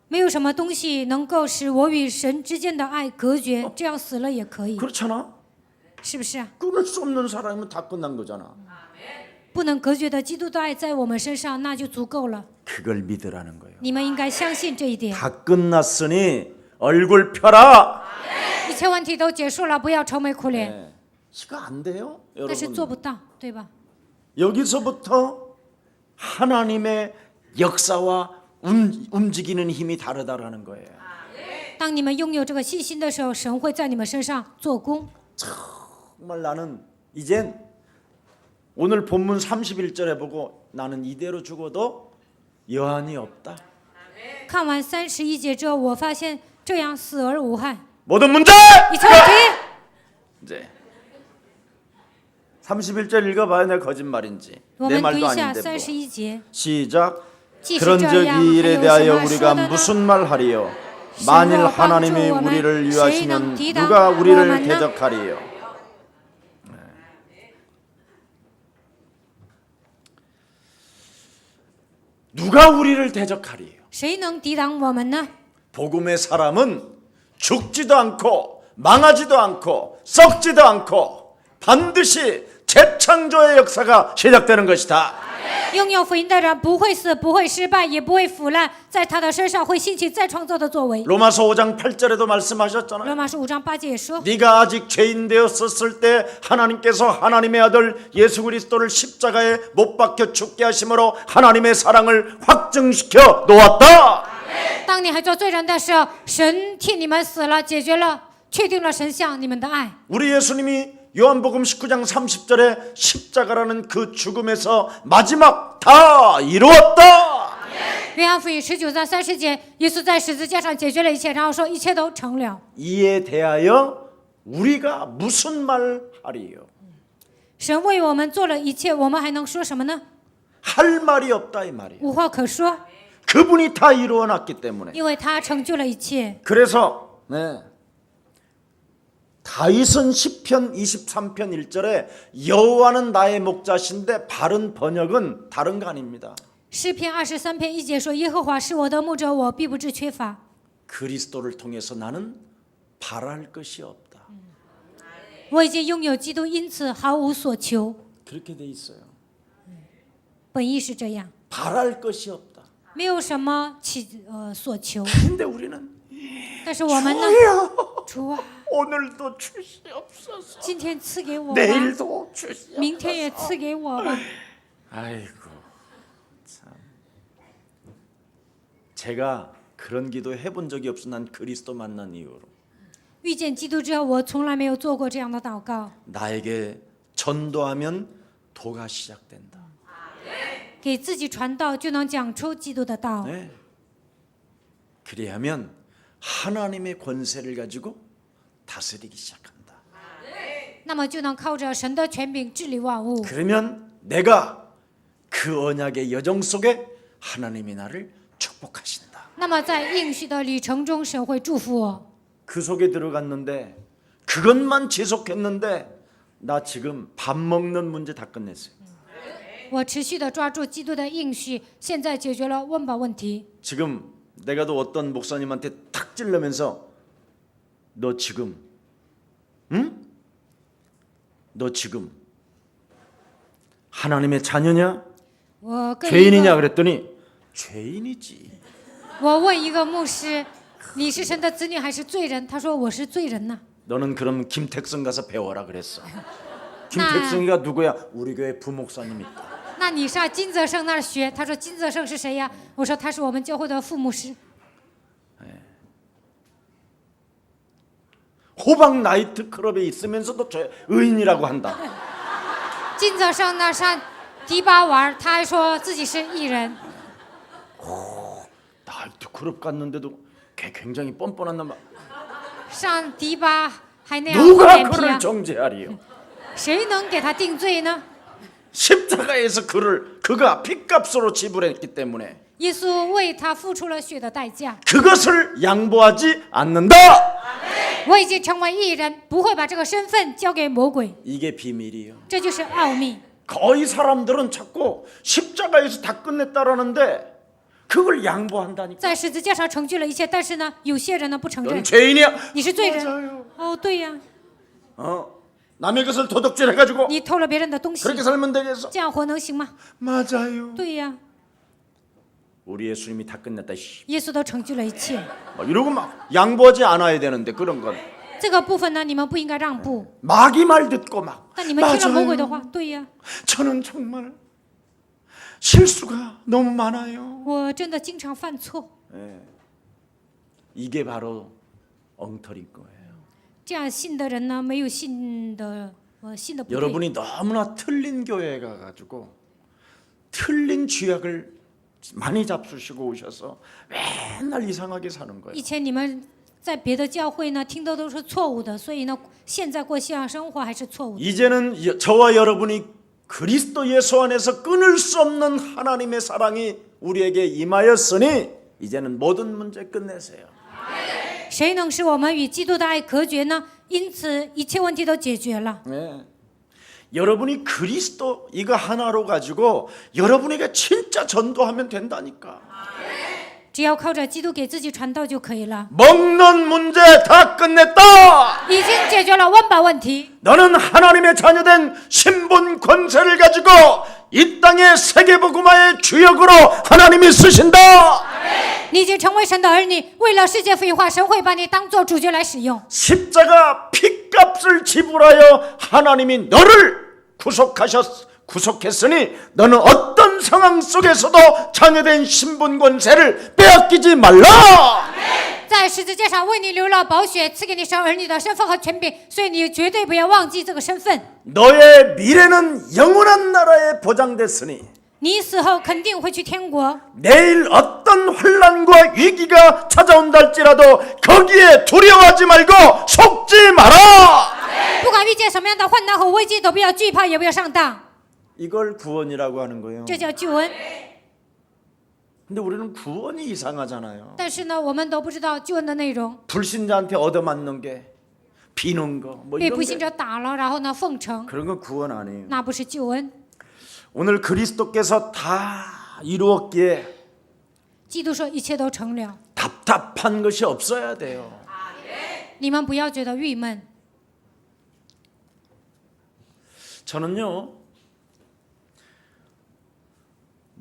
没有什么东西能够使我与神之间的爱隔绝，这样死了也可以， 그렇잖아. 是不是啊？ 끊을 수 없는 사랑이면 다 끝난 거잖아. 不能隔绝的基督的爱在我们身上，那就足够了。 그걸 믿으라는 거예요. 你们应该相信这一点。 다 끝났으니 얼굴 펴라. 一切问题都结束了，不要愁眉苦脸。 네. 이거 안 돼요, 但是做 여러분. 不到，对吧？ 여기서부터 하나님의 역사와 움직이는 힘이 다르다라는 거예요. 当你们拥有这个信心的时候，神会在你们身上做工。 정말 나는 이젠 오늘 본문 31절에 보고 나는 이대로 죽어도 여한이 없다. 看完31节之后，我发现这样死而无憾。 모든 문제! 一切问题， 이제 31절 읽어봐요. 내 거짓말인지 我 내 们读 말도 一下 아닌데 뭐. 31节。 시작. 即使 그런즉 这样， 이 일에 还有 대하여 什么说 우리가 的呢？ 무슨 말 하리요? 神 만일 若 하나님이 帮助我们， 우리를 谁 위하시면 能抵挡 누가 我 우리를 们呢？ 대적하리요? 네. 누가 우리를 대적하리요? 谁能抵挡我们呢？ 복음의 사람은 죽지도 않고 망하지도 않고 썩지도 않고 반드시 재창조의 역사가 시작되는 것이다. 拥有福音的人不会死，不会失败，也不会腐烂，在他的身上会兴起再创造的作为。 로마서 5장 8절에도 말씀하셨잖아요. 罗马书5章8节也说， 네가 아직 죄인 되었었을 때 하나님께서 하나님의 아들 예수 그리스도를 십자가에 못 박혀 죽게 하심으로 하나님의 사랑을 확증시켜 놓았다. 当你还做罪人的时候，神替你们死了，解决了，确定了神向你们的爱。 우리 예수님이 요한복음 19장 30절에 십자가라는 그 죽음에서 마지막 다 이루었다. 约翰福音19章30节，耶稣在十字架上解决了一切，然后说一切都成了。 이에 대하여 우리가 무슨 말 하리요? 神为我们做了一切，我们还能说什么呢？ 할 말이 없다 이 말이에요. 无话可说， 그분이 다 이루어놨기 때문에. 因为他成就了一切。 그래서 다윗은 시편 23편 1절에 여호와는 나의 목자신데 바른 번역은 다른 거 아닙니다. 诗篇23篇1节说：“耶和华是我的牧者，我必不致缺乏。 그리스도를 통해서 나는 바랄 것이 없다. 我已经拥有基督，因此毫无所求。 그렇게 돼 있어요. 本意是这样， 바랄 것이 없다. 没有什么所求。 근데 우리는 但是我们呢？ 주여 主啊， 오늘도 주시옵소서. 今天赐给我吧， 내일도 주시옵소서. 明天也赐给我吧。 아이고 참. 제가 그런 기도 해본 적이 없어. 난 그리스도 만난 이후로 遇见基督之后，我从来没有做过这样的祷告。 나에게 전도하면 도가 시작된다. 给自己传道，就能讲出基督的道。 네. 그리하면 하나님의 권세를 가지고 다스리기 시작한다. 那么就能靠着神的权柄治理万物。 그러면 내가 그 언약의 여정 속에 하나님이 나를 축복하신다. 那么在应许的旅程中，神会祝福我。 그 속에 들어갔는데 그것만 지속했는데 나 지금 밥 먹는 문제 다 끝냈어요. 我持续的抓住基督的应许，现在解决了温饱问题。 지금 내가 또 어떤 목사님한테 탁 찔러면서 너 지금 너 지금 하나님의 자녀냐? 我跟一 죄인이냐 个 그랬더니 죄인이지. 我问一个牧师，你是神的子女还是罪人？他说我是罪人呐。 너는 그럼 김택성 가서 배워라 그랬어. 김택성이가 누구야? 우리 교회 부목사님 있다. 那你上金泽胜那儿学？他说金泽胜是谁呀？我说他是我们教会的副牧师。 호박 나이트 클럽에 있으면서도 의인이라고 한다. 金泽胜那儿上迪吧玩，他还说自己是艺人。 나이트 클럽 갔는데도 걔 굉장히 뻔뻔한 놈. 上迪吧还那样厚 누가 脸皮 그를 啊？ 정죄하리요? 谁能给他定罪呢？ 십자가에서 그가 핏값으로 지불했기 때문에 耶稣为他付出了血的代价。 그것을 양보하지 않는다. 我已经成为艺人，不会把这个身份交给魔鬼， 이게 비밀이에요. 这就是奥秘。 거의 사람들은 자꾸 십자가에서 다 끝냈다라는데 그걸 양보한다니까. 在十字架上成就了一切，但是呢，有些人呢不承 넌 认， 죄인이야. 你是罪人。 맞아요. 哦，对呀， 남의 것을 도둑질해가지고 你偷了别人的东西， 그렇게 살면 되겠어. 这样活能行吗？ 맞아요. 对呀， 우리 예수님이 다 끝냈다. 씨. 耶稣都成就了一切。 막 이러고 막 양보하지 않아야 되는데 그런 건 这个部分呢，你们不应该让步， 마귀 말 듣고 막 但你们听了魔鬼的 맞아요. 话，对呀， 저는 정말 실수가 너무 많아요. 我真的经常犯错。 이게 바로 엉터리인 거예요. 这样信的人呢，没有信的，信的不对。 여러분이 너무나 틀린 교회에 가가지고 틀린 쥐약을 많이 잡수시고 오셔서 맨날 이상하게 사는 거예요. 以前你们在别的教会呢，听的都是错误的，所以呢，现在过信仰生活还是错误的。 이제는 저와 여러분이 그리스도 예수 안에서 끊을 수 없는 하나님의 사랑이 우리에게 임하였으니 이제는 모든 문제 끝내세요. 谁能使我们与基督的爱隔绝呢？因此，一切问题都解决了。 네. 여러분이 그리스도 이거 하나로 가지고 여러분에게 진짜 전도하면 된다니까. 只要靠着基督给自己传道就可以了。 먹는 문제 다 끝냈다. 已经解决了温饱问题。 너는 하나님의 자녀된 신분 권세를 가지고 이 땅의 세계복음화의 주역으로 하나님이 쓰신다. 你已经成为神的儿女，为了世界复化，神会把你当做主角来使用。 십자가 핏값을 지불하여 하나님이 너를 구속했으니 너는 어떤 상황 속에서도 자녀된 신분 권세를 빼앗기지 말라. 在十字架上为你流了宝血，赐给你生儿女的身份和权柄，所以你绝对不要忘记这个身份。 너의 미래는 영원한 나라에 보장됐으니 你死后肯定会去天国， 내일 어떤 환난과 위기가 찾아온다 할지라도 거기에 두려워하지 말고 속지 마라. 不管遇见什么样的患难和危机，都不要惧怕，也不要上当。 이걸 구원이라고 하는 거예요. 这叫救恩。 근데 우리는 구원이 이상하잖아요. 但是呢，我们都不知道救恩的内容， 불신자한테 얻어맞는 게 비는 거 뭐 被 이런 不信 게 者打了，然后呢奉承， 그런 건 구원 아니에요. 那不是救恩。 오늘 그리스도께서 다 이루었기에 基督说一切都成了， 답답한 것이 없어야 돼요. 你们不要觉得郁闷。 저는요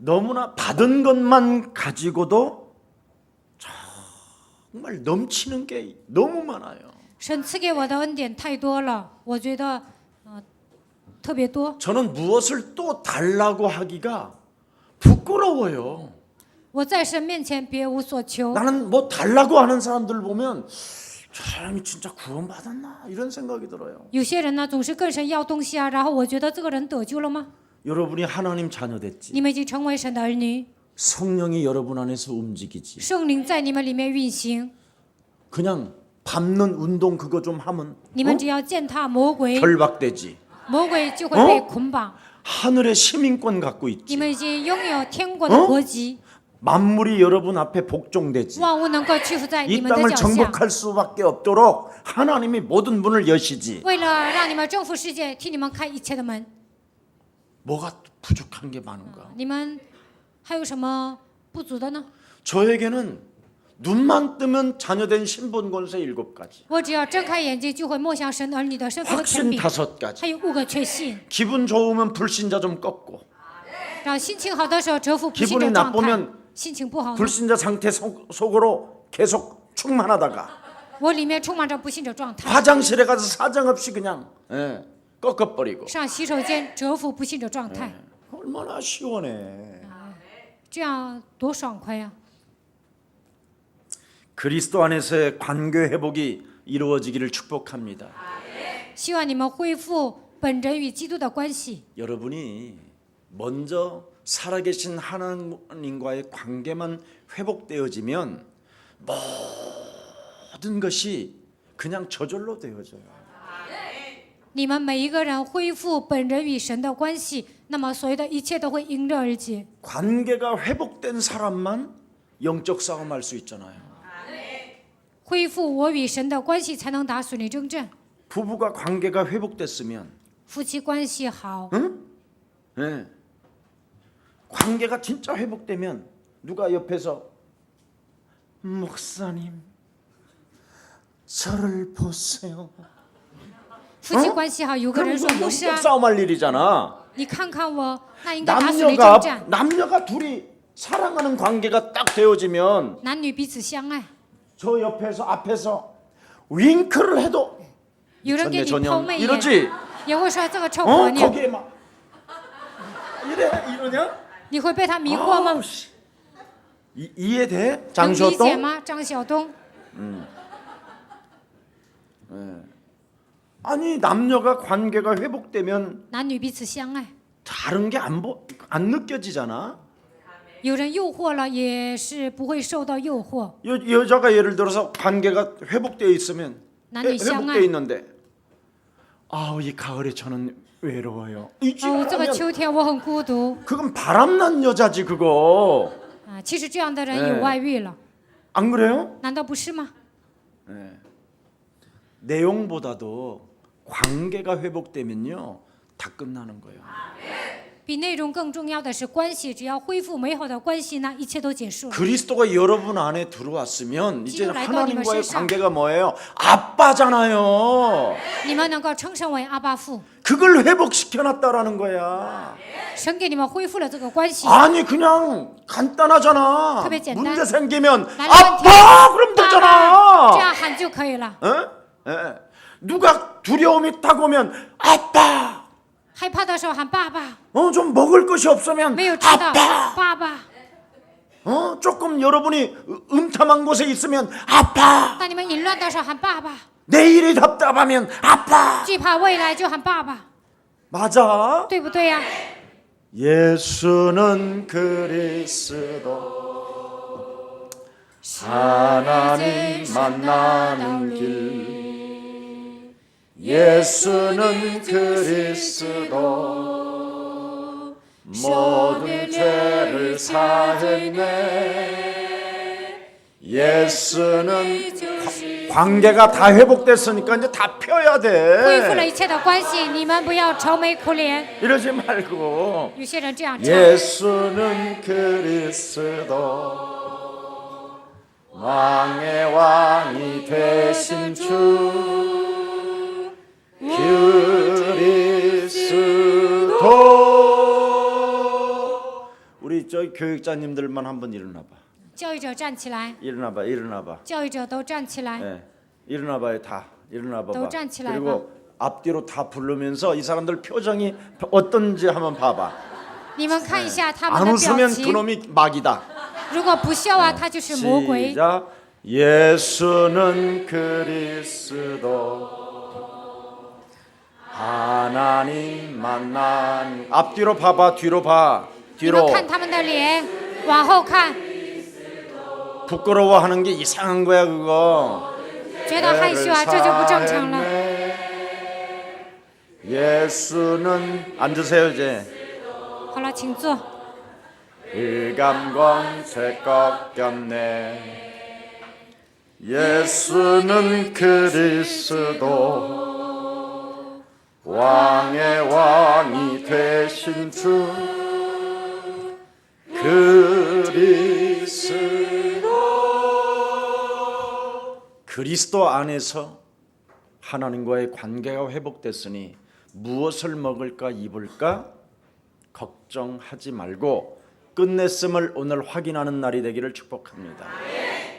너무나 받은 것만 가지고도 정말 넘치는 게 너무 많아요. 神赐给我的恩典太多了，我觉得特别多。 저는 무엇을 또 달라고 하기가 부끄러워요. 我在神面前别无所求。 나는 뭐 달라고 하는 사람들 보면 저 사람이 진짜 구원받았나 이런 생각이 들어요. 有些人呢总是跟神要东西啊，然后我觉得这个人得救了吗？ 여러분이 하나님 자녀 됐지. 你们已经成为神的儿女， 성령이 여러분 안에서 움직이지. 圣灵在你们里面运行， 그냥 밟는 운동 그거 좀 하면 你们只要践踏魔鬼， 결박되지. 魔鬼就会被捆绑。 하늘의 시민권 갖고 你 있지. 们已经拥有天国的国籍， 만물이 여러분 앞에 복종되지. 万物能够屈服在你 이 们的 땅을 脚下。 정복할 수밖에 없도록 하나님이 모든 문을 여시지. 为了让你们征服世界，替你们开一切的门， 뭐가 부족한 게 많은가? 你们还有什么不足的呢？ 저에게는 눈만 뜨면 자녀된 신분 권세 7가지. 我只要睁开眼睛，就会默想神儿女的身份和权 확신 柄， 5가지. 还有5个确信。 기분 좋으면 불신자 좀 꺾고 让心情好的时候折服不信 기분이 的状态 나쁘면 ，心情不好呢， 불신자 상태 속으로 계속 충만하다가 我里面充满着不信者状态。 화장실에 가서 사정없이 그냥 꺾어버리고 上洗手间折服不信者状态， 얼마나 시원해. 这样多爽快呀！ 그리스도 안에서의 관계 회복이 이루어지기를 축복합니다. 希望你们恢复本人与基督的关系。 여러분이 먼저 살아계신 하나님과의 관계만 회복되어지면 모든 것이 그냥 저절로 되어져요. 你们每一个人恢复本人与神的关系，那么所有的一切都会迎刃而解。 관계가 회복된 사람만 영적 싸움할 수 있잖아요. 恢复我与神的关系，才能打属灵征战。 부부가 관계가 회복됐으면 夫妻关系好， 네. 관계가 진짜 회복되면 누가 옆에서 목사님 저를 보세요. 夫妻关系好，有个人 그럼 说 그 牧师啊 영적 ， 싸움할 일이잖아. 你看看我，那应该打属灵征战。 남녀가 둘이 사랑하는 관계가 딱 되어지면 男女彼此相爱， 저 옆에서 앞에서 윙크를 해도 有人给你 전혀 抛媚眼， 이러지. 也会说这个臭婆娘， 거기에 막 이래 이러냐? 你会被他迷惑吗？ 아우, 씨. 이해돼? 能理解 장쇼동? 吗？张晓东， 아니 남녀가 관계가 회복되면 男女彼此相爱， 다른 게 안 느껴지잖아. 有人诱惑了，也是不会受到诱惑。 여자가 예를 들어서 관계가 회복되어 있으면 남녀相爱。 회복되어 있는데 아우 이 가을에 저는 외로워요. 哦，这个 이지하면 秋天我很孤独 그건 바람난 여자지 그거. 啊。其实这样的人有外遇了， 안 그래요? 难道不是吗？ 내용보다도 관계가 회복되면요 다 끝나는 거예요. 比内容更重要的是关系，只要恢复美好的关系，那一切都结束了。 그리스도가 여러분 안에 들어왔으면 이제 지금 하나님과의 라이더님을 관계가 뭐예요? 아빠잖아요. 你们能够称圣为阿爸父， 그걸 회복시켜놨다라는 거야. 神给你们恢复了这个关系。 아니 그냥 간단하잖아.特别简单。 문제 생기면 나는问题 아빠 그럼 爸爸，这 되잖아. 样喊就可以了。 어? 예. 누가 두려움이 다가오면 아빠. 害怕的时候喊爸爸， 좀 먹을 것이 없으면 没有吃的 아빠. 爸爸。 조금 여러분이 비참한 곳에 있으면 아파. 当你们淫乱的时候喊爸爸， 내일이 답답하면 아파. 惧怕未来就喊爸爸， 맞아. 对不对呀、 예수는 그리스도 하나님 만나는 길. 예수는 그리스도 모든 죄를 사했네. 예수는 관계가 다 회복됐으니까 이제 다 펴야 恢复了 돼. 一切的关系，你们不要愁眉苦脸。 이러지 말고 有些人这样唱。 예수는 그리스도 왕의 왕이 되신 주 그리스도. 우리 저 교육자님들만 한번 일어나봐. 教育者站起来， 일어나봐. 일어나봐. 教育者都站起来， 예, 일어나봐요 다. 일어나봐. 또站起来吧. 그리고 앞뒤로 다 부르면서 이 사람들 표정이 어떤지 한번 봐봐. 你们看一下他们 안 的表 웃으면 情。 그놈이 막이다. 如果不笑啊，他就是魔鬼。 시작. 예수는 그리스도 하나님 만난. 앞뒤로 봐봐. 뒤로 봐. 你们 뒤로. 看他们的脸，往后看， 부끄러워하는 게 이상한 거야 그거. 觉得害羞啊，这就不正常了。 예수는 앉으세요 이제. 好了，请坐。 일감광채 꺾였네. 예수는 그리스도 왕의 왕이 되신 주 그리스도 안에서 하나님과의 관계가 회복됐으니 무엇을 먹을까 입을까 걱정하지 말고 끝냈음을 오늘 확인하는 날이 되기를 축복합니다.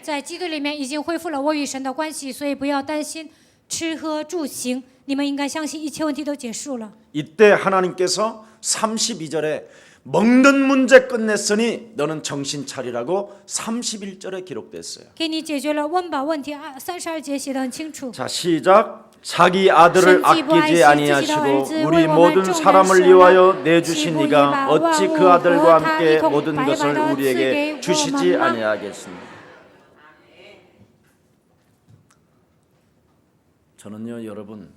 在基督里面已经恢复了我与神的关系，所以不要担心吃喝住行。你们应该相信一切问题都结束了。 이때 하나님께서 32절에 먹는 문제 끝냈으니 너는 정신 차리라고 31절에 기록됐어요. 给你解决了温饱问题，32节写得很清楚。 자, 시작. 자기 아들을 아끼지 아니하시고 우리 모든 사람을 위하여 내주신 이가 어찌 그 아들과 함께 모든 것을 우리에게 주시지 아니하겠습니까? 저는요 여러분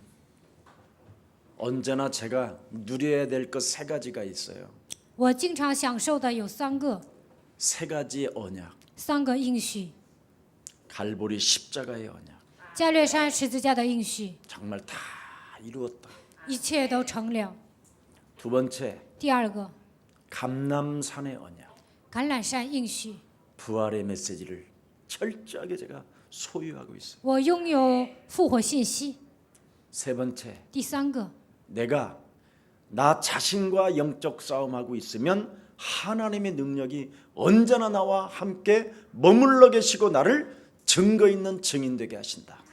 언제나 제가 누려야 될 것 세 가지가 있어요. 我经常享受的有三个， 세 가지 언약. 三个应许： 갈보리 십자가의 언약. 加略山十字架的应许， 정말 다 이루었다. 一切都成了。 두 번째 第二个， 감람산의 언약. 橄榄山应许， 부활의 메시지를 철저하게 제가 소유하고 있어요. 我拥有复活信息。 세 번째 第三个， 내가 나 자신과 영적 싸움하고 있으면 하나님의 능력이 언제나 나와 함께 머물러 계시고 나를 증거 있는 증인 되게 하신다.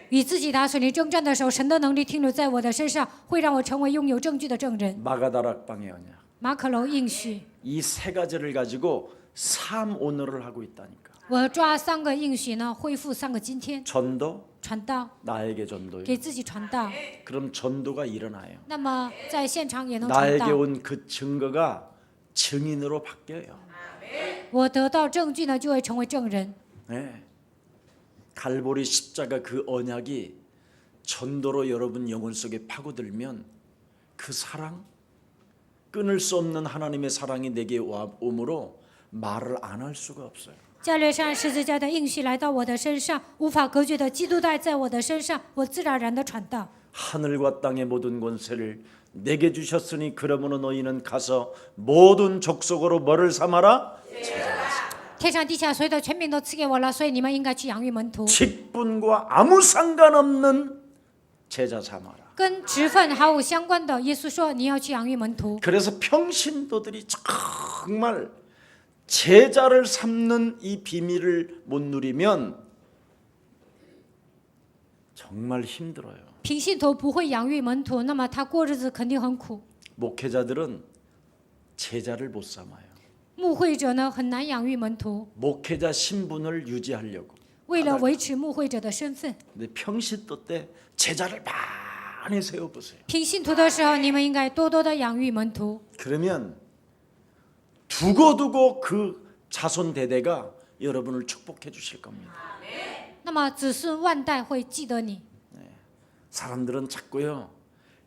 与自己打属灵征战的时候，神的能力停留在我的身上，会让我成为拥有证据的证人。 마가다락방의 언약. 马可楼应许， 이 세 가지를 가지고 삶 오늘을 하고 있다니까. 我抓三个应许呢，恢复三个今天。 전도 传道， 나에게 전도요. 给自己传道， 그럼 전도가 일어나요. 那么在现场也能传 나에게 道。 온 그 증거가 증인으로 바뀌어요. 我得到证据呢，就会成为证人。 네. 갈보리 십자가 그 언약이 전도로 여러분 영혼 속에 파고들면 그 사랑 끊을 수 없는 하나님의 사랑이 내게 오므로 말을 안 할 수가 없어요. 加略山十字架的应许来到我的身上，无法隔绝的基督带在我的身上，我自然而然的传道。 하늘과 땅의 모든 권세를 내게 주셨으니 그러므로 너희는 가서 모든 족속으로 뭐를 삼아라? 天上地下所有的权柄都赐给我了，所以你们应该去养育门徒， 직분과 아무 상관없는 제자 삼아라. 跟职分毫无相关的。耶稣说你要去养育门徒。 그래서 평신도들이 정말 제자를 삼는 이 비밀을 못 누리면 정말 힘들어요. 平信徒不会养育门徒，那么他过日子肯定很苦。 목회자들은 제자를 못 삼아요. 牧会者呢很难养育门徒， 목회자 신분을 유지하려고. 为了维持牧会者的身份， 근데 평신도 때 제자를 많이 세워보세요. 听信徒的时候，你们应该多多的养育门徒。 그러면 두고두고 그 자손 대대가 여러분을 축복해 주실 겁니다. 那么子孙万代会记得你。 사람들은 자꾸요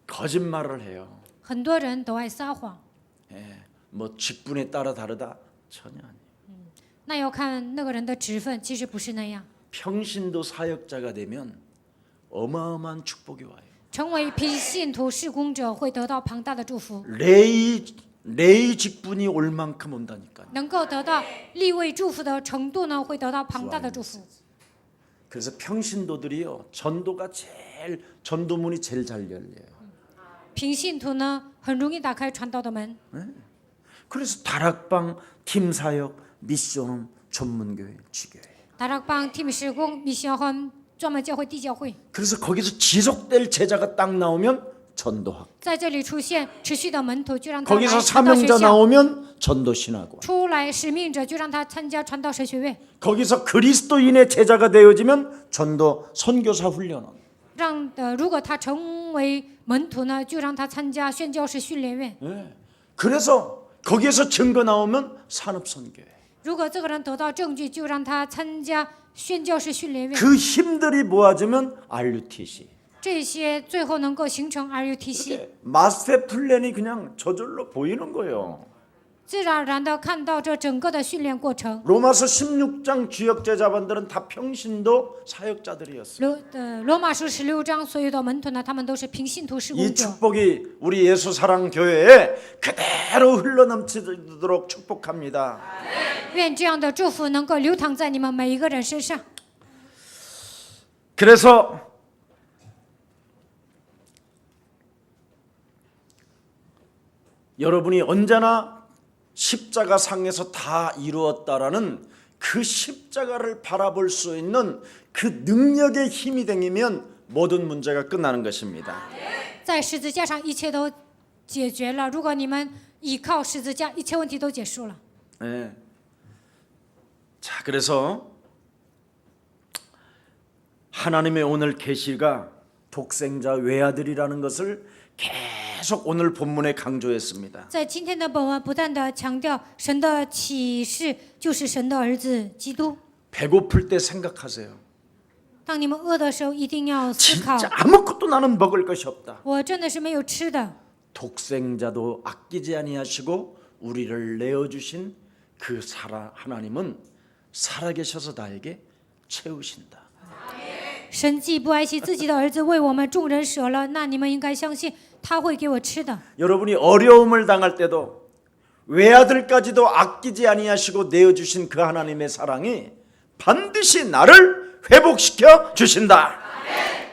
거짓말을 해요. 很多人都爱撒谎， 뭐 직분에 따라 다르다 전혀 아니에요. 那要看那个人的职分，其实不是那样。 평신도 사역자가 되면 어마어마한 축복이 와요. 成为平信徒事工者，会得到庞大的祝福， 레이 직분이 올 만큼 온다니까요. 能够得到立位祝福的程度呢，会得到庞大的祝福。 그래서 평신도들이요 전도문이 제일 잘 열려요. 平信徒呢，很容易打开传道的门。 그래서 다락방, 팀 사역, 미션은 전문교회, 지교회. 达拉邦 team 施工、米小亨专门教会、地教会， 그래서 거기서 지속될 제자가 딱 나오면 전도학. 在这里出现持续的门徒，就让他来 거기서 传道学 사명자 校； 나오면 전도신학원. 出来使命者，就让他参加传道神学院； 거기서 그리스도인의 제자가 되어지면 전도 선교사 훈련원. 如果他成为门徒呢，就让他参加宣教士训练院； 그래서 거기에서 증거 나오면 산업선교회. 如果这个人得到证据，就让他参加宣教士训练院。 그 힘들이 모아지면 RUTC. 这些最后能够形成 RUTC， 마스터 플랜이 그냥 저절로 보이는 거예요. 自然而然的看到这整个的训练过程。 로마서 16장 주역 제자반들은 다 평신도 사역자들이었어요. 罗马书16章所有的门徒呢，他们都是平信徒事 이 工者。 축복이 우리 예수 사랑 교회에 그대로 흘러넘치도록 축복합니다. 愿这样的祝福能够流淌在你们每一个人身上。 그래서 여러분이 언제나 십자가 상에서 다 이루었다라는 그 십자가를 바라볼 수 있는 그 능력의 힘이 되면 모든 문제가 끝나는 것입니다. 在十字架上一切都解决了。如果你们依靠十字架，一切问题都结束了。 네. 자, 그래서 하나님의 오늘 계시가 독생자 외아들이라는 것을 계속 오늘 본문에 강조했습니다. 在今天的本文不断的强调，神的启示就是神的儿子基督。 배고플 때 생각하세요. 当你们饿的时候，一定要思考： 진짜 아무것도 나는 먹을 것이 없다. 我真的是没有吃的。 독생자도 아끼지 아니하시고 우리를 내어 주신 그 하나님은 살아계셔서 나에게 채우신다. 神既不爱惜自己的儿子，为我们众人舍了，那你们应该相信他会给我吃的。 여러분이 어려움을 당할 때도 외아들까지도 아끼지 아니하시고 내어 주신 그 하나님의 사랑이 반드시 나를 회복시켜 주신다.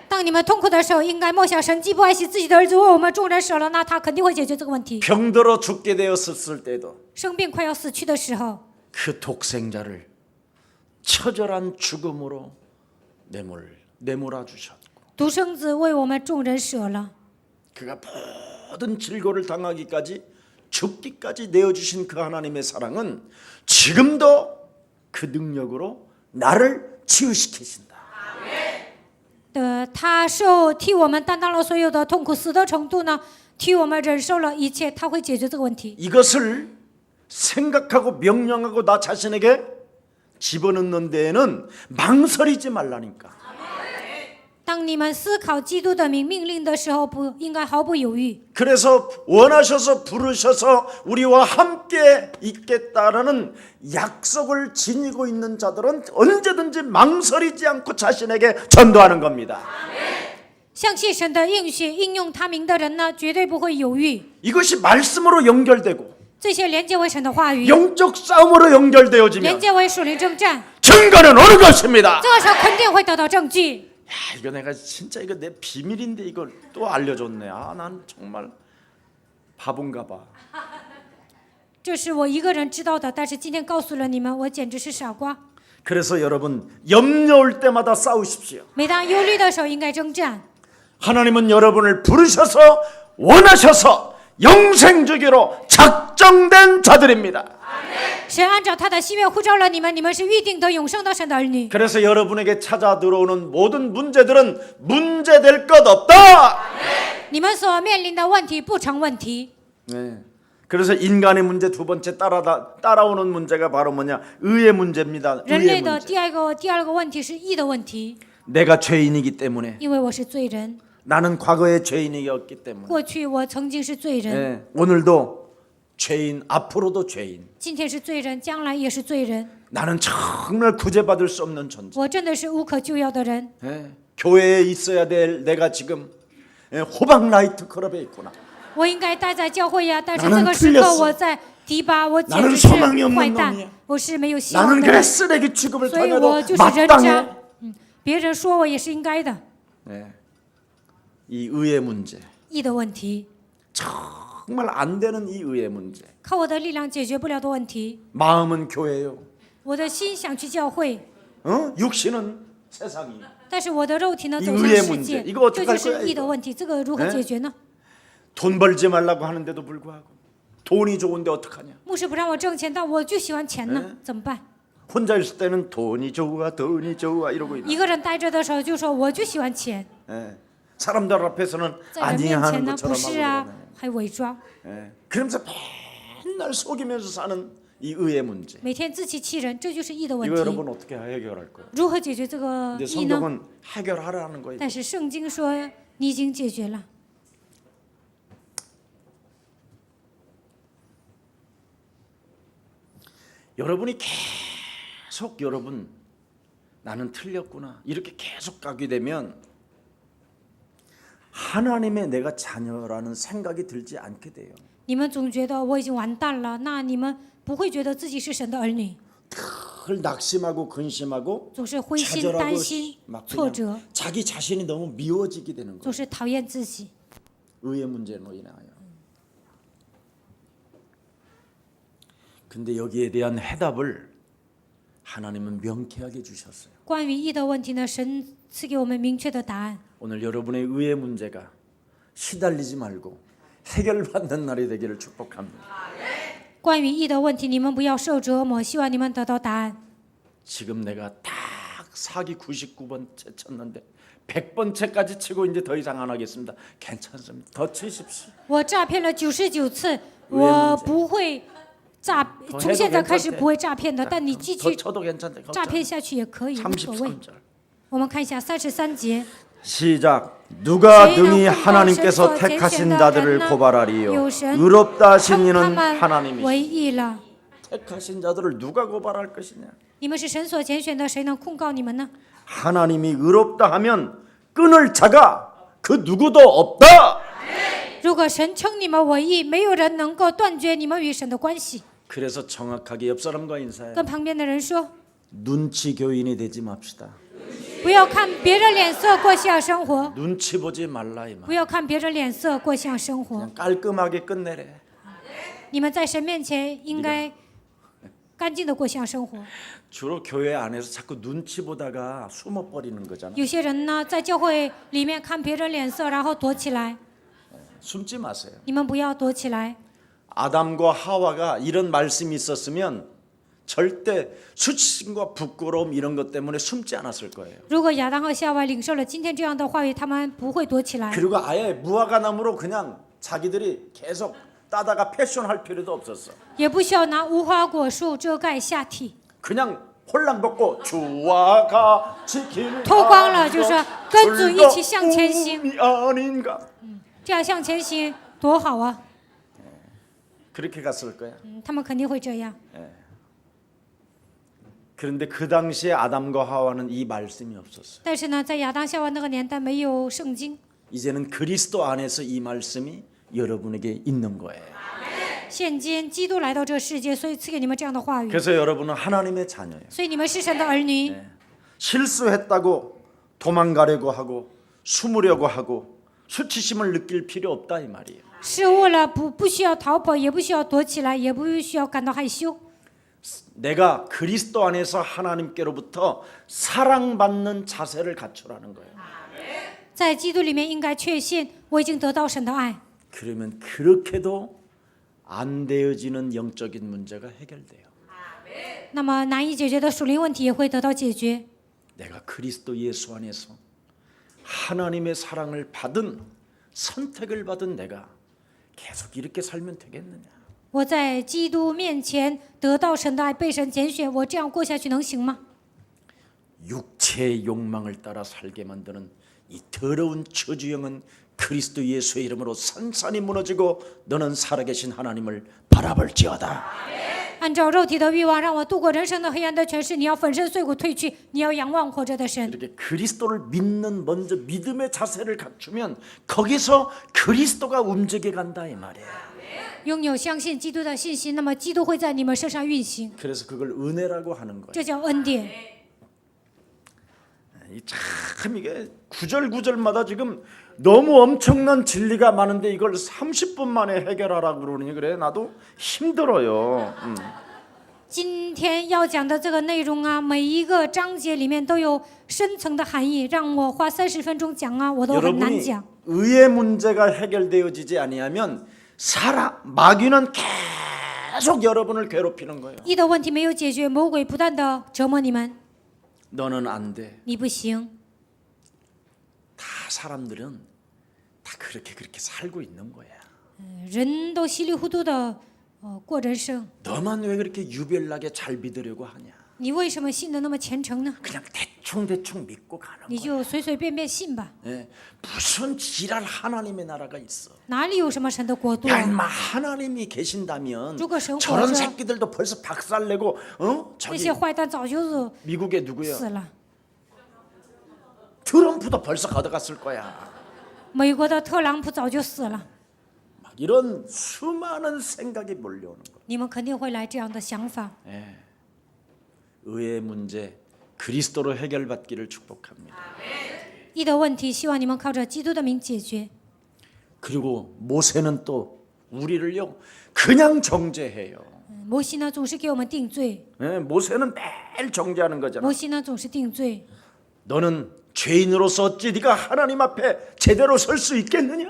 当你们痛苦的时候，应该默想神既不爱惜自己的儿子，为我们众人舍了，那他肯定会解决这个问题。 병들어 죽게 되었을 때도 生病快要死去的时候， 그 독생자를 처절한 죽음으로 내몰아 주셨고 独生子为我们众人舍了。 그가 모든 질고를 당하기까지 죽기까지 내어주신 그 하나님의 사랑은 지금도 그 능력으로 나를 치유시키신다. 他替我们担当了所有的痛苦，死的程度呢，替我们忍受了一切，他会解决这个问题。 이것을 생각하고 명령하고 나 자신에게 집어넣는 데에는 망설이지 말라니까. 当你们思考基督的命令的时候，不应该毫不犹豫。 그래서 원하셔서 부르셔서 우리와 함께 있겠다라는 약속을 지니고 있는 자들은 언제든지 망설이지 않고 자신에게 전도하는 겁니다. 相信神的应许，应用他名的人呢，绝对不会犹豫。 이것이 말씀으로 연결되고 这些连接为神的话语， 영적 싸움으로 连 연결되어지면 接为属灵征战， 증거는 오는 것입니다. 这个时候肯定会得到证据。 야, 이거 내가 진짜 이거 내 비밀인데 이걸 또 알려줬네. 아, 난 정말 바본가 봐. 这是我一个人知道的，但是今天告诉了你们，我简直是傻瓜。 그래서 여러분 염려 올 때마다 싸우십시오. 每当忧虑的时候，应该征战。 하나님은 여러분을 부르셔서 원하셔서 영생 주기로 작정된 자들입니다. 神按照他的心愿呼召了你们，你们是预定得永生的神的儿女。 그래서 여러분에게 찾아 들어오는 모든 문제들은 문제될 것 없다. 你们所面临的问题不成问题。 네. 그래서 인간의 문제 두 번째 따라오는 문제가 바로 뭐냐? 의의 문제입니다. 人 의의 类的 문제. 第二个问题是义的问题， 내가 죄인이기 때문에 因为我是罪人， 나는 과거에 죄인이었기 때문에 过去我曾经是罪人， 네. 오늘도 죄인, 앞으로도 죄인. 今天是罪人，将来也是罪人。 나는 정말 구제받을 수 없는 존재. 我真的是无可救药的人。 네. 교회에 있어야 될 내가 지금 호박 라이트 클럽에 있구나. 我应该待在教会呀，但是 나는 这个时 틀렸어 刻我在迪巴，我简 나는 直是 소망이 없는 坏蛋 놈이야 ，我是没有希望 나는 的 그래 人， 쓰레기 취급을 所以 당해도 我就是人 마땅해. 渣。别人说我也是应该的。 네. 이 의의 문제, 义的问题， 정말 안 되는 이 의의 문제. 靠我的力量解决不了的问题。 마음은 교회요. 我的心想去教会， 육신은 세상이. 但是我的肉体呢 이 走向 의의 世 문제 界， 이거어떡할 这就是 거야 义的 이거 问题。这个如何 네 解决呢？ 돈 벌지 말라고 하는데도 불구하고 돈이 좋은데 어떡하냐? 牧师不让我挣钱，但我就喜欢钱呢，怎么办？ 혼자 있을 때는 돈이 좋아 이러고 있는. 一个人待着的时候就说我就喜欢钱， 예. 사람들 앞에서는 在人 아니야 面 하는 前呢不 것처럼 是啊 하고 ，还伪装， 예. 그러면서 맨날 속이면서 사는 이 의의 문제. 每天自欺欺人，这就是义的问 이거 题。 여러분 어떻게 해결할 거예요? 如何解决这个 근데 义呢？ 성경은 해결하라는 거예요. 但是圣经说你已经解决了。 여러분이 계속 나는 틀렸구나 이렇게 계속 가게 되면 하나님의 내가 자녀라는 생각이 들지 않게 돼요. 你们总觉得我已经完蛋了，那你们不会觉得自己是神的儿女， 늘 낙심하고 근심하고 总是灰心、 좌절하고 担心、 막 挫 그냥 折， 자기 자신이 너무 미워지게 되는 거예요. 总是讨厌自己。 의의 문제로 인하여. 근데 여기에 대한 해답을 하나님은 명쾌하게 주셨어요. 关于义的问题呢，神赐给我们明确的答案。 오늘 여러분의 의의 문제가 시달리지 말고 해결받는 날이 되기를 축복합니다. 关于义的问题，你们不要受折磨，希望你们得到答案。 지금 내가 딱 사기 99번째 쳤는데 100번째까지 치고 이제 더 이상 안 하겠습니다. 괜찮습니다. 더 치십시오. 我诈骗了99次，我不会从现在开始不会诈骗的，但你继 더 续 쳐도 괜찮대. 诈骗下去也可以，无所谓。 33절. 我们看一下33节。 시작. 누가 능히 하나님께서 택하신 자들을 고발하리요. 의롭다 하신 이는 他们 하나님이시니. 为义了。 택하신 자들을 누가 고발할 것이냐? 你们是神所拣选的，谁能控告你们呢？ 하나님이 의롭다 하면 끊을 자가 그 누구도 없다. 如果神称你们为义，没有人能够断绝你们与神的关系。 그래서 정확하게 옆 사람과 인사해. 跟旁边的人说， 눈치 교인이 되지 맙시다. 不要看别人脸色过像生活， 눈치 보지 말라 이 말. 不要看别人脸色过像生活。 그냥 깔끔하게 끝내래. 你们在神面前应该干净的过像生活。 주로 교회 안에서 자꾸 눈치 보다가 숨어 버리는 거잖아. 有些人呢，在教会里面看别人脸色，然后躲起来。 숨지 마세요. 你们不要躲起来。 아담과 하와가 이런 말씀이 있었으면 절대 수치심과 부끄러움 이런 것 때문에 숨지 않았을 거예요. 如果亚当和夏娃领受了今天这样的话语，他们不会躲起来， 그리고 아예 무화과나무로 그냥 자기들이 계속 따다가 패션할 필요도 없었어. 也不需要拿无花果树遮盖下体， 그냥 홀랑 벗고 주와 같이 길 脱光了就说跟主一起向前行， 아닌가? 这样向前行多好啊！ 그렇게 갔을 거야. 他们肯定会这样。 그런데 그 당시에 아담과 하와는 이 말씀이 없었어요. 但是呢，在亚当夏娃那个年代没有圣经， 이제는 그리스도 안에서 이 말씀이 여러분에게 있는 거예요. 现今基督来到这个世界，所以赐给你们这样的话语， 그래서 여러분은 하나님의 자녀예요. 所以你们是神的儿女。 실수했다고 도망가려고 하고 숨으려고 하고 수치심을 느낄 필요 없다 이 말이에요. 失误了，不需要逃跑，也不需要躲起来，也不需要感到害羞。 내가 그리스도 안에서 하나님께로부터 사랑받는 자세를 갖추라는 거예요. 在基督里面应该确信我已经得到神的爱， 그러면 그렇게도 안 되어지는 영적인 문제가 해결돼요. 那么难以解决的属灵问题也会得到解决。 내가 그리스도 예수 안에서 하나님의 사랑을 받은 선택을 받은 내가 계속 이렇게 살면 되겠느냐? 我在基督面前得到神的爱，被神拣选，我这样过下去能行吗？ 육체의 욕망을 따라 살게 만드는 이 더러운 저주영은 그리스도 예수의 이름으로 산산이 무너지고 너는 살아계신 하나님을 바라볼지어다. 按照肉体的欲望让我度过人生的黑暗的权势，你要粉身碎骨退去，你要仰望活着的神。 이렇게 그리스도를 믿는 먼저 믿음의 자세를 갖추면 거기서 그리스도가 움직여 간다 이 말이에요. 拥有相信基督的信心，那么基督会在你们身上运行， 그래서 그걸 은혜라고 하는 거예요. 这叫恩典。 참 이게 구절구절마다 지금 너무 엄청난 진리가 많은데 이걸 30분 만에 해결하라고 그러니 그래 나도 힘들어요. 今天要讲的这个内容啊，每一个章节里面都有深层的含义，让我花30分钟讲啊，我都很难 여러분이 讲。 의의 문제가 해결되어지지 아니하면 마귀는 계속 여러분을 괴롭히는 거예요. 义的问题没有解决，魔鬼不断的折磨你们， 너는 안 돼. 你不行。 다 사람들은 다 그렇게 살고 있는 거야. 人都稀里糊涂的过人生， 너만 왜 그렇게 유별나게 잘 믿으려고 하냐? 你为什么信的那么虔诚呢？ 그냥 대충 믿고 가는 你 거야. 就随随便便信吧， 예, 무슨 지랄 하나님의 나라가 있어. 哪里有什么神的国度 야 啊？ 인마 하나님이 계신다면 누가 전 저런 거죠? 새끼들도 벌써 박살내고 那 저기 些坏蛋早就 미국에 누구야? 死了， 트럼프도 벌써 걷어갔을 거야. 美国的特朗普早就死了， 막 이런 수많은 생각이 몰려오는 거. 你们肯定会来这样的想法。 예. 의의 문제 그리스도로 해결받기를 축복합니다. 义的问题，希望你们靠着基督的名解决。 그리고 모세는 또 우리를요 그냥 정죄해요. 摩西呢总是给我们定罪， 예, 모세는 매일 정죄하는 거잖아. 摩西呢总是定罪。 너는 죄인으로서 어찌 네가 하나님 앞에 제대로 설 수 있겠느냐?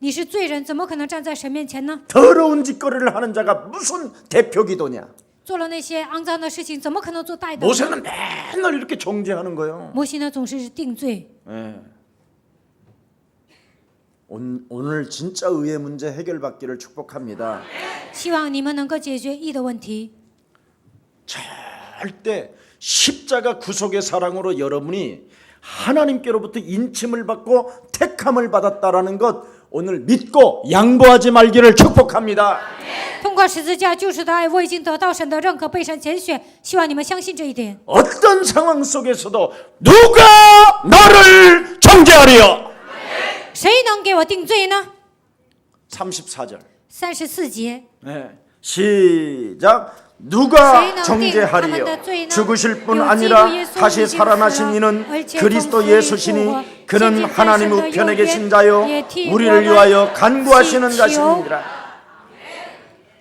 你是罪人，怎么可能站在神面前呢？ 더러운 짓거리를 하는 자가 무슨 대표 기도냐? 做了那些肮脏的事情，怎么可能做代祷呢？ 모세는 맨날 이렇게 정죄하는 거예요. 摩西呢总是定罪。 예. 오늘 진짜 의의 문제 해결받기를 축복합니다. 希望你们能够解决义的问题。 절대 십자가 구속의 사랑으로 여러분이 하나님께로부터 인침을 받고 택함을 받았다라는 것 오늘 믿고 양보하지 말기를 축복합니다. 通过十字架救赎的爱，我已经得到神的认可，被神拣选。希望你们相信这一点。 어떤 상황 속에서도 누가 너를 정죄하리요? 谁能给我定罪呢？ 34절. 34节， 네. 시작. 누가 정죄하리요? 죽으실 뿐 아니라 다시 살아나신 이는 그리스도 예수시니 그는 하나님 우편에 계신 자요 우리를 위하여 간구하시는 자시니라.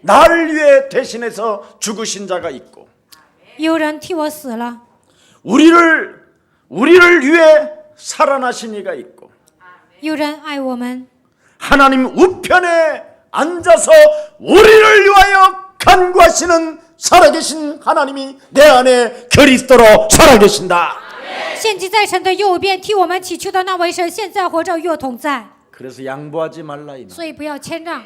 나를 위해 대신해서 죽으신 자가 있고 有人替我死了， 우리를 위해 살아나신 이가 있고 有人爱我们， 하나님 우편에 앉아서 우리를 위하여 간구하시는 살아계신 하나님이 내 안에 그리스도로 살아계신다. 现今在神的右边替我们祈求的那位神，现在活着与我同在， 그래서 양보하지 말라 이 말. 所以不要谦让。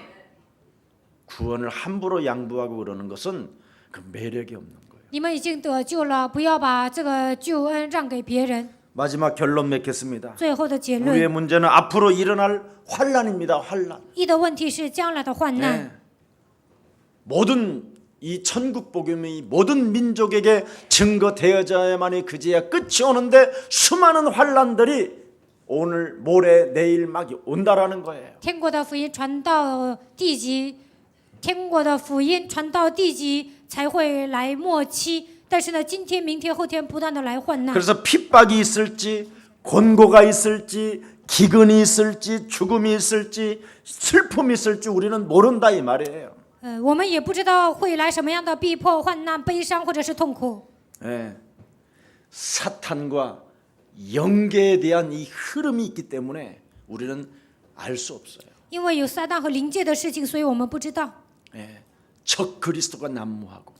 구원을 함부로 양보하고 그러는 것은 그 매력이 없는 거예요. 你们已经得救了，不要把这个救恩让给别人。 마지막 결론 맺겠습니다. 最后的结 우리의 论， 문제는 앞으로 일어날 환난입니다. 환난. 义的问题是将来的患难。 네. 모든 이 천국 복음이 모든 민족에게 증거되어져야만이 그제야 끝이 오는데 수많은 환난들이 오늘 모레 내일 막 온다라는 거예요. 天国的福音传到地极，天国的福音传到地极才会来末期。但是呢，今天、明天、后天不断的来患难。 그래서 핍박이 있을지 곤고가 있을지 기근이 있을지 죽음이 있을지 슬픔이 있을지 우리는 모른다 이 말이에요. 我们也不知道会来什么样的逼迫、患难、悲伤或者是痛苦。 예. 사탄과 영계에 대한 이 흐름이 있기 때문에 우리는 알 수 없어요. 因为有撒旦和灵界的事情，所以我们不知道。 예. 적 그리스도가 난무하고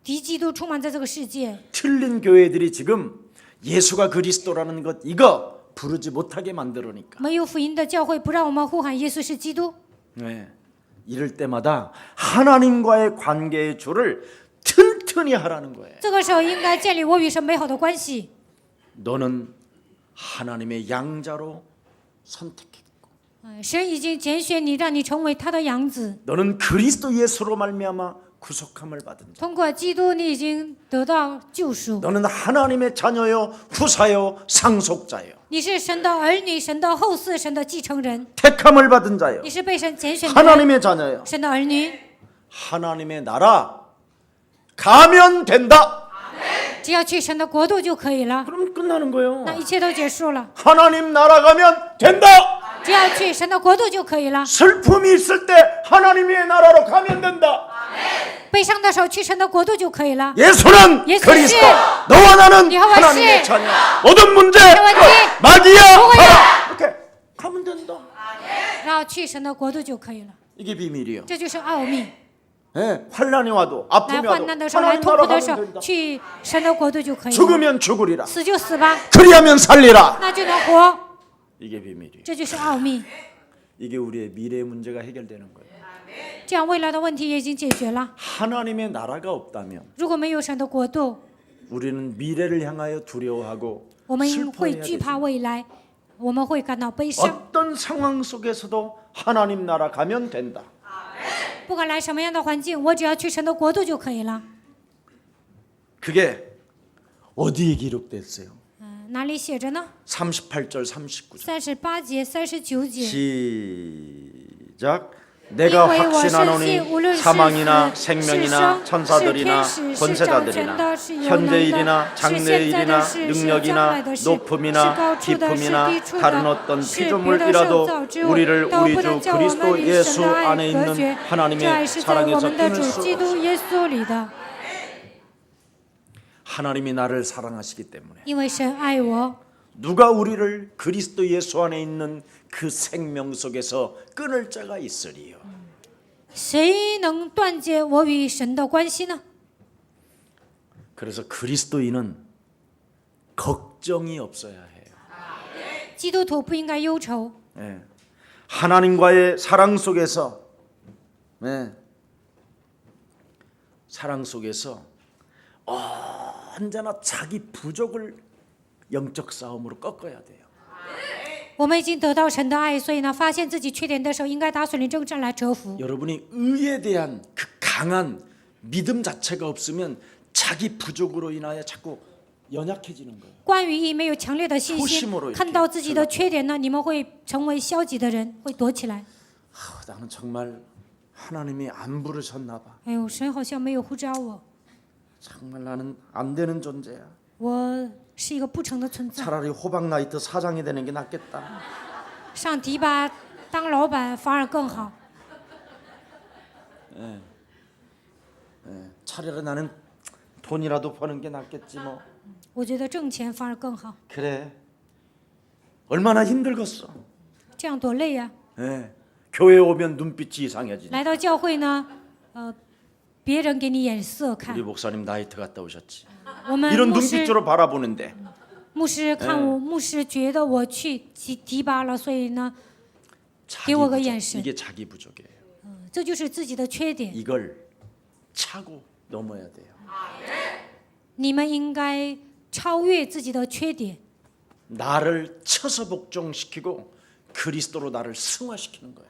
敌基督充满在这个世界。 틀린 교회들이 지금 예수가 그리스도라는 것 이거 부르지 못하게 만들으니까. 没有福音的教会不让我们呼喊耶稣是基督， 네. 이럴 때마다 하나님과의 관계의 줄을 튼튼히 하라는 거예요. 这个时候应该建立我与神美好的关系。 너는 하나님의 양자로 선택했고 神已经拣选你，让你成为他的养子。 너는 그리스도 예수로 말미암아 구속함을 받은 자. 通过基督，你已经得到救赎。 너는 하나님의 자녀요, 후사요, 상속자요. 你是神的儿女，神的后嗣，神的继承人。 택함을 받은 자요. 你是被神拣选的人， 하나님의 자녀요. 神的儿女。 하나님의 나라 가면 된다. 只要去神的国度就可以了， 그럼 끝나는 거예요. 那一切都结束了。 하나님 나라 가면 된다. 只要去神的国度就可以了。 슬픔이 있을 때 하나님의 나라로 가면 된다. 悲伤的时候去神的国度就可以了。 예수는 예수 그리스도, 씨. 너와 나는 여호와 하나님의 씨. 자녀. 모든 문제 여호와 씨. 마귀야 뭐야? 가라. 이렇게 가면 된다. 然后去神的国度就可以了。 이게 비밀이에요. 这就是奥秘。 예, 환란이 와도 来 아픔이 患 와도 难的时候，来 하나님 痛 나라 苦的时 가면 候， 된다. 去神的国度就可以了。 죽으면 죽으리라. 死就死吧， 그리하면 살리라. 那就能活。 이게 비밀이에요. 这就是奥秘。 이게 우리의 미래의 문제가 해결되는 거예요. 这样未来的问题也已经解决了。 하나님의 나라가 없다면 如果没有神的国度， 우리는 미래를 향하여 두려워하고 我们会 슬퍼해야 惧 되죠. 怕未来，我们会感到悲伤。 어떤 상황 속에서도 하나님 나라 가면 된다. 不管来什么样的环境，我只要去神的国度就可以了。 그게 어디에 기록됐어요? 哪里写着呢？ 38절 39절 38节、39节。 시작. 내가 因为我深信， 확신하노니 无论是 사망이나 死是 생명이나 生，是 천사들이나 天使，是掌权 권세자들이나 的，是有能 현재일이나 的，是现在 장래일이나 的事，是将来 능력이나 的事，是 높음이나 高处的，是 깊음이나 低处 다른 的， 어떤 是别的受 피조물이라도 造之物， 우리를 都 우리 不 주 能叫我们 그리스도 与 예수 神的 안에 爱隔 있는 绝。这爱 하나님의 是在我 사랑에서 们的 끊을 主 수 基督 없어요. 耶稣里的， 하나님이 나를 사랑하시기 때문에 因为神爱我。 누가 우리를 그리스도 예수 안에 있는 그 생명 속에서 끊을 자가 있으리요. 谁能断绝我与神的关系呢？ 그래서 그리스도인은 걱정이 없어야 해요. 基督徒不应该忧愁， 예. 하나님과의 사랑 속에서, 예. 사랑 속에서 언제나 자기 부족을 영적 싸움으로 꺾어야 돼요. 我们已经得到神的爱，所以呢，发现自己缺点的时候，应该打属灵征战来折服。 여러분이 의에 대한 그 강한 믿음 자체가 없으면 자기 부족으로 인하여 자꾸 연약해지는 거예요. 关于义没有强烈的信 소심으로 心，看到自己的缺点呢，你们会成为消极的人，会躲起来。 나는 정말 하나님이 안 부르셨나 봐. 哎呦，神好像没有呼召我， 정말 나는 안 되는 존재야. 我是一个不成的存在。 차라리 호박나이트 사장이 되는 게 낫겠다. 上提拔当老板反而更好。 차라리 나는 돈이라도 버는 게 낫겠지 뭐. 我觉得挣钱反而更好， 그래. 얼마나 힘들겠어. 这样多累呀、 예. 교회 오면 눈빛이 이상해지니. 来到教会呢，别人给你眼色 우리 看。 목사님 나이트 갔다 오셨지. 我们 이런 牧师 눈빛으로 바라보는데 牧师看我，牧师觉得我去提拔了，所以呢， 자기 给我个 부족. 眼神， 이게 자기 부족이에요. 这就是自己的缺点。 이걸 차고 넘어야 돼요. 你们应该超越自己的缺点， 나를 쳐서 복종시키고 그리스도로 나를 승화시키는 거예요.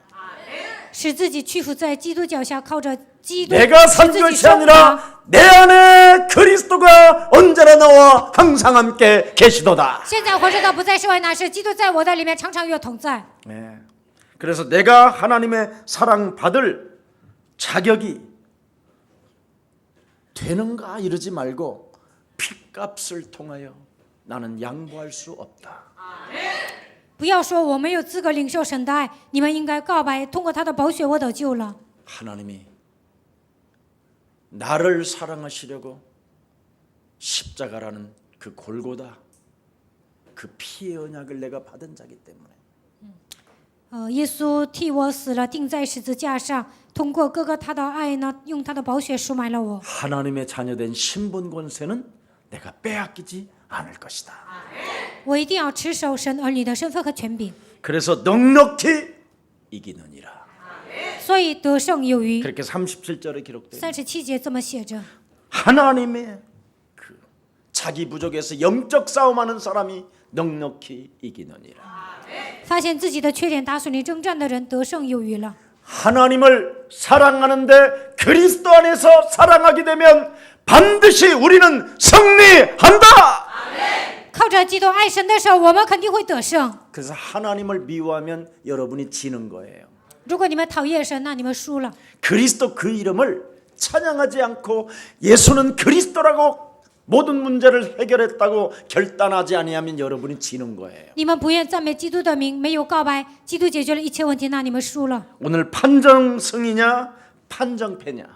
使自己屈服在基督脚下，靠着基督 내가 使 산 自己 것이 升华。 아니라 내 안에 그리스도가 언제나 나와 항상 함께 계시도다. 现在活着的不再是我，乃是基督在我的里面常常与我同在。 네. 그래서 내가 하나님의 사랑 받을 자격이 되는가 이러지 말고 핏값을 통하여 나는 양보할 수 없다. 不要说我没有资格领受神的爱，你们应该告白，通过他的宝血我得救了。 하나님이 나를 사랑하시려고 십자가라는 그 골고다 그 피의 언약을 내가 받은 자기 때문에 耶稣替我死了，钉在十字架上。通过哥哥他的爱呢，用他的宝血赎买了我。 하나님의 자녀된 신분 권세는 내가 빼앗기지 않을 것이다. 我一定要持守神儿女的身份和权柄， 그래서 넉넉히 이기느니라. 所以得胜有余。 그렇게 37절에 기록되어 37节这么写着： 하나님의 그 자기 부족에서 영적 싸움하는 사람이 넉넉히 이기느니라. 发现自己的缺点，打属灵征战的人得胜有余了。 하나님을 사랑하는데 그리스도 안에서 사랑하게 되면 반드시 우리는 승리한다. 靠着基督爱神的时候，我们肯定会得胜。 그래서 하나님을 미워하면 여러분이 지는 거예요. 如果你们讨厌神，那你们输了。 그리스도 그 이름을 찬양하지 않고 예수는 그리스도라고 모든 문제를 해결했다고 결단하지 아니하면 여러분이 지는 거예요. 你们不愿赞美基督的名，没有告白，基督解决了一切问题，那你们输了。 오늘 판정승이냐 판정패냐.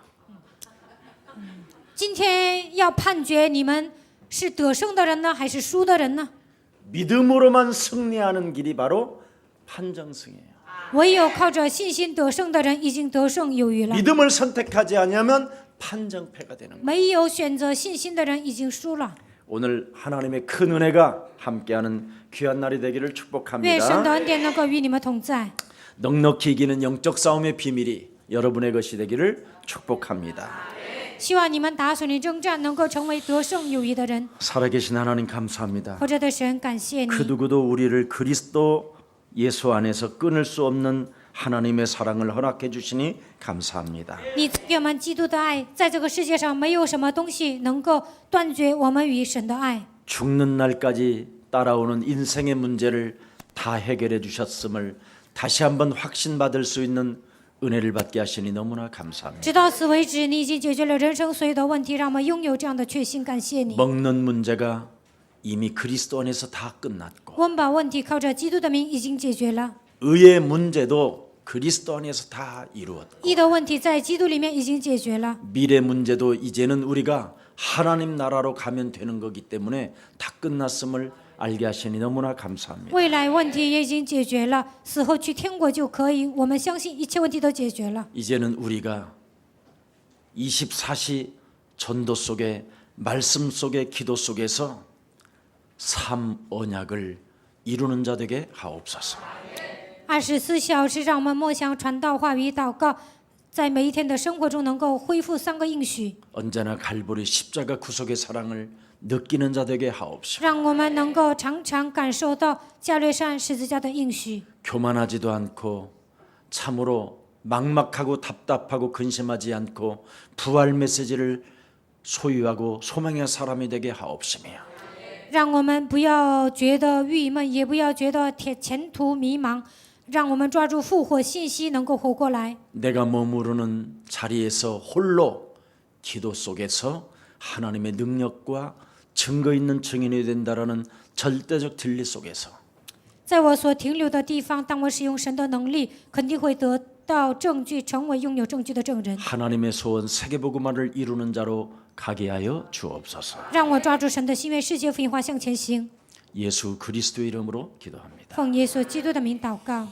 今天要判决你们是得胜的人呢，还是输的人呢？ 믿음으로만 승리하는 길이 바로 판정승이에요. 唯有靠着信心得胜的人，已经得胜有余了。 믿음을 선택하지 않으면 판정패가 되는 거예요. 没有选择信心的人，已经输了。 오늘 하나님의 큰 은혜가 함께하는 귀한 날이 되기를 愿神的 축복합니다. 恩典能够与你们同在。 넉넉히 이기는 영적 싸움의 비밀이 여러분의 것이 되기를 축복합니다. 希望你们打属灵征战，能够成为得胜有余的人。 살아계신 하나님 감사합니다. 活着的神，感谢你。 그 누구도 우리를 그리스도 예수 안에서 끊을 수 없는 하나님의 사랑을 허락해 주시니 감사합니다. 你赐给我们基督的爱，在这个世界上没有什么东西能够断绝我们与神的爱。 죽는 날까지 따라오는 인생의 문제를 다 해결해 주셨음을 다시 한번 확신받을 수 있는 은혜를 받게 하시니 너무나 감사합니다. 直到此为止，你已经解决了人生所有的问题，让我们拥有这样的确信。感谢你， 먹는 문제가 이미 그리스도 안에서 다 끝났고 温饱问题靠着基督的名已经解决了， 의의 문제도 그리스도 안에서 다 이루었고 义的问题在基督里面已经解决了， 미래 문제도 이제는 우리가 하나님 나라로 가면 되는 거기 때문에 다 끝났음을 알게 하시니 너무나 감사합니다. 未来问题也已经解决了，死后去天国就可以。我们相信一切问题都解决了。 이제는 우리가 24시 전도 속에 말씀 속에 기도 속에서 삶 언약을 이루는 자 되게 하옵소서. 24小时，让我们默想传道话语、祷告，在每一天的生活中能够恢复3个应许， 언제나 갈보리 십자가 구속의 사랑을 느끼는 자 되게 하옵소서. 让我们能够常常感受到加略山十字架的应许。 교만하지도 않고 참으로 막막하고 답답하고 근심하지 않고 부활 메시지를 소유하고 소망의 사람이 되게 하옵시며 让我们不要觉得郁闷，也不要觉得前途迷茫，让我们抓住复活信息，能够活过来。 내가 머무르는 자리에서 홀로 기도 속에서 하나님의 능력과 증거 있는 증인이 된다라는 절대적 진리 속에서 在我所停留的地方，当我使用神的能力，肯定会得到证据，成为拥有证据的证人。 하나님의 소원 세계복음화를 이루는 자로 가게 하여 주옵소서. 让我抓住神的心愿，世界福音化向前行。 예수 그리스도 이름으로 기도합니다. 奉耶稣基督的名祷告。